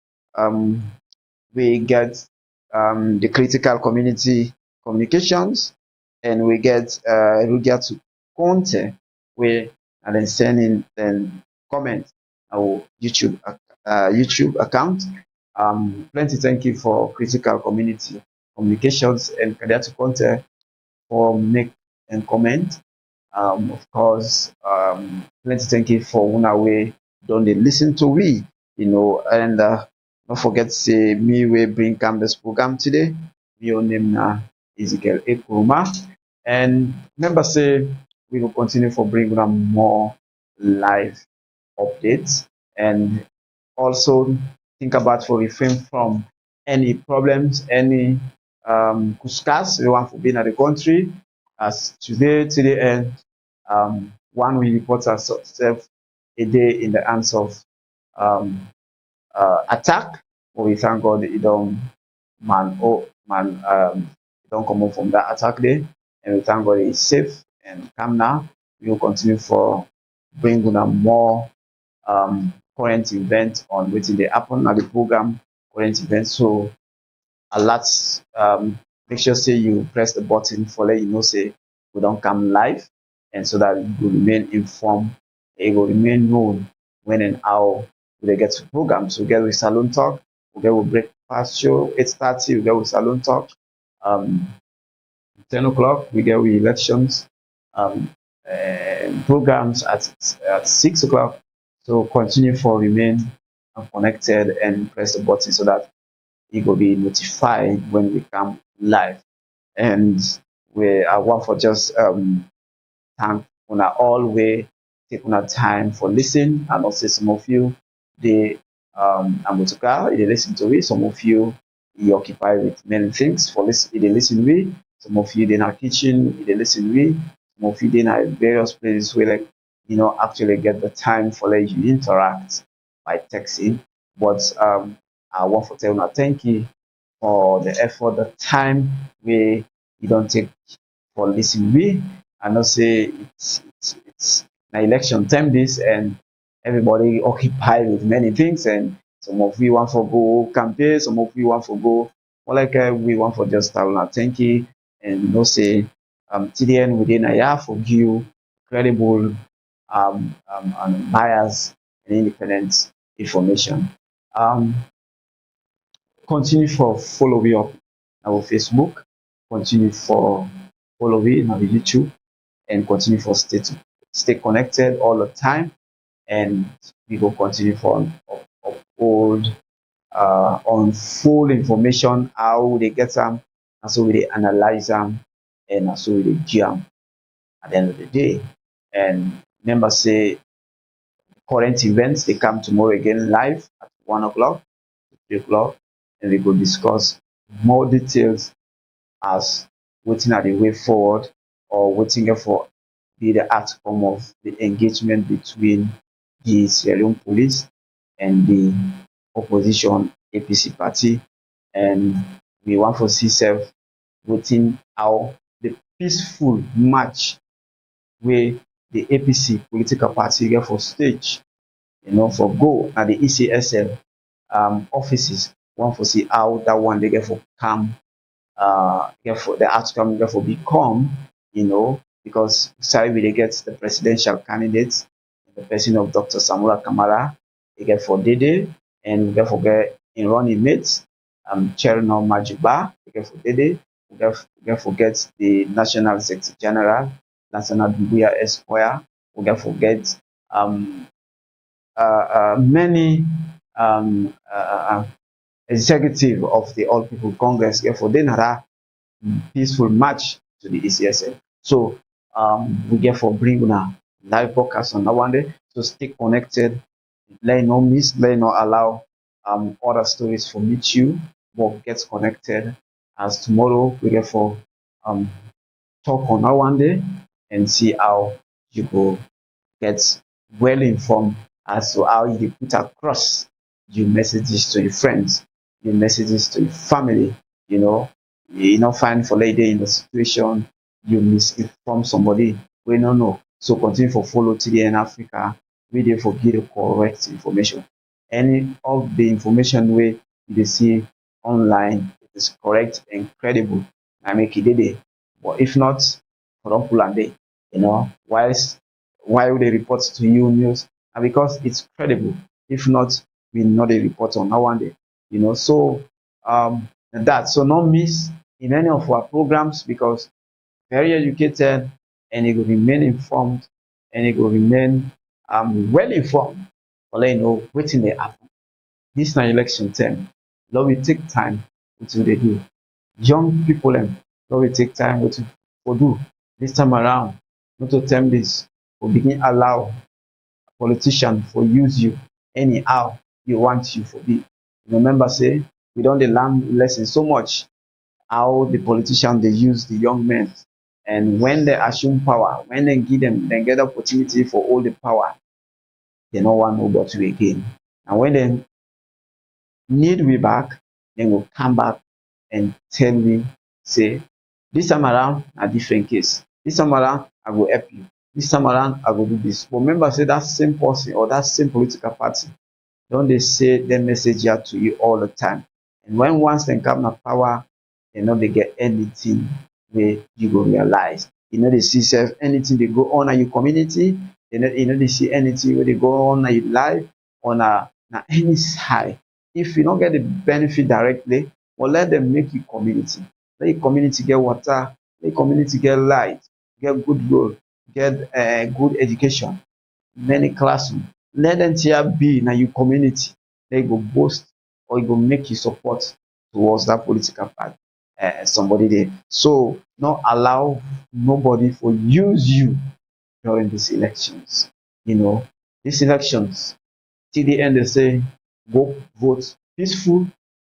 we get the critical community communications, and we get to content where and then sending then comment our YouTube account. Plenty thank you for critical community communications and to content for make and comment. Of course, plenty thank you for one way don't they listen to we, and don't forget to say me we bring come this program today. Your name na Ezekiel Koroma. And remember say we will continue for bringing on more live updates, and also think about for refrain from any problems, any kuskas we want for being at the country. As today to the end, one we report ourselves a day in the hands of attack. But we thank God it don't don't come up from that attack day, and we thank God it's safe and calm now. We will continue for bringing more current events on wetin dey happen at the program, current events. So a lot, make sure say you press the button for let you know say we don't come live, and so that you will remain informed, it will remain known when and how we get to program. So we get with Salon Talk, we get with breakfast show 8:30, we get with Salon Talk 10 o'clock, we get with elections programs at 6 o'clock. So continue for remain connected and press the button so that you will be notified when we come live. And I want for just thank una all way take una time for listening, and also some of you they amotuka they listen to it. Some of you you occupy with many things for listen they listen with. Some of you they in our kitchen they listen with. Some of you they in our various places where like actually get the time for like you interact by texting. But I want to tell una thank you for the effort, the time we you don't take for listening. We I know say it's an election time this and everybody occupied with many things, and some of we want for go campaign, some of we want for go more like we want for just thank you and say TDN within a year for you credible and bias and independent information. Um, Continue for follow me up our Facebook, continue for follow me on the YouTube, and continue for stay connected all the time. And we will continue for uphold on full information how they get them, and so we they analyze them, and so we they jam at the end of the day. And remember, say current events they come tomorrow again live at 1 o'clock, 3 o'clock, and we will discuss more details as waiting at the way forward or waiting for the outcome of the engagement between the Sierra Leone police and the opposition APC party. And we want to see self waiting how the peaceful march where the APC political party get for stage, for go at the ECSL offices. Want to see how that one they get for come therefore the outcome therefore become, because sorry we get the presidential candidates, the person of Dr. Samura Kamara, they get for Dede, and we therefore get in running mates, Cherno Majuba, they get for Dede, we get forget the National Secretary General, National Dubuya Esquire, we get forget many executive of the All People Congress, therefore they had peaceful march to the ECSL. So we therefore bring una live broadcast on that one day. So stay connected, let no miss, let not allow other stories for meet you, but get connected as tomorrow we therefore talk on that one day and see how you go get well informed as to how you put across your messages to your friends, your messages to your family. You not find for lady in the situation you misinform somebody we no know. So continue for follow TDN Africa. We dey for give the correct information. Any of the information we you see online is correct and credible. I make it day. But if not, for don't pull and day. Why would they report to you news? And because it's credible. If not, we not a report on that one day. So so not miss in any of our programs, because very educated and it will remain informed and it will remain well informed for let you know waiting they happen. This na election term. Lord will take time until they do. Young people and Lord will take time what to do. This time around, not to term this will begin allow politician for use you anyhow you want you for be. Remember say we don't learn lesson so much how the politicians they use the young men, and when they assume power, when they give them they get opportunity for all the power, they no want nobody again. And when they need we back, they will come back and tell me, say, this time around a different case. This time around I will help you. This time around I will do this. But remember, say that same person or that same political party, don't they say their message here to you all the time? And when once they come to power, they get anything where you go realize. They see self anything they go on in your community, they see anything where they go on in your life, on any side. If you don't get the benefit directly, well, let them make your community. Let your community get water, let your community get light, get good road, get good education, many classrooms. let them be now your community. They go boast or you go make you support towards that political party. Somebody there. So not allow nobody for use you during these elections. These elections, till the end they say go vote peaceful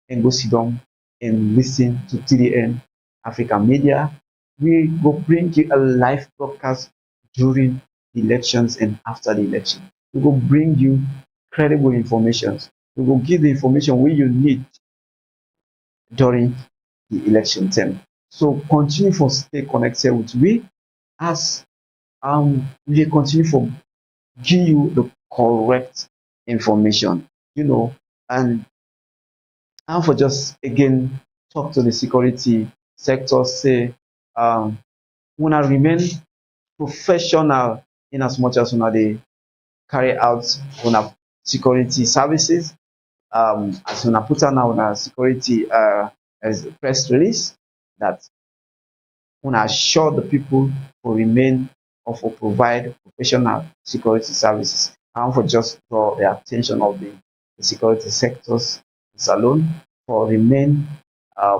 and go sit down and listen to TDN African Media. We will bring you a live broadcast during the elections and after the election. We will bring you credible information. We will give the information we you need during the election time. So continue for stay connected with we as we continue for give you the correct information, and for just again talk to the security sector, say wanna remain professional in as much as they carry out una security services, as una put out una security as a press release that wanna assure the people to remain or for provide professional security services, and for just draw the attention of the security sectors alone for remain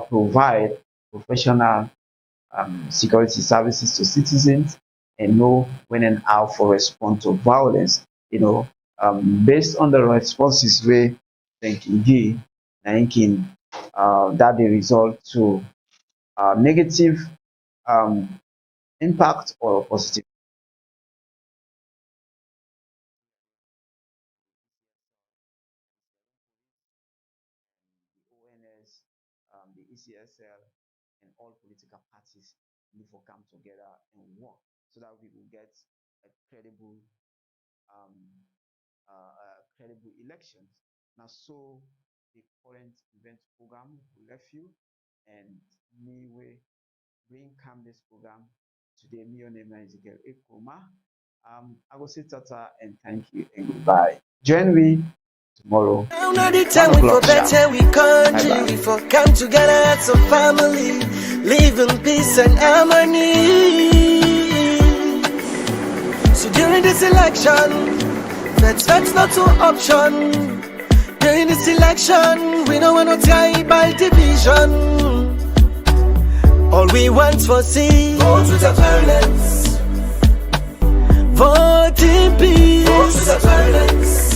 provide professional security services to citizens and know when and how for respond to violence, based on the responses where they can give, and can that they result to negative impact or positive. The ONS, the ECSL, and all political parties need to come together and work so that we will get a um, credible elections. Now, so the current event program will left you, and me will bring come this program today. Me, your name is Ezekiel Koroma. I will say tata and thank you and goodbye. Join me tomorrow. Now the time we for better we country, we for come together as a family, live in peace and harmony. So during this election, that's not an option. During this election, we don't want no tribal division. All we want for see vote without violence. Vote in peace. Vote without violence.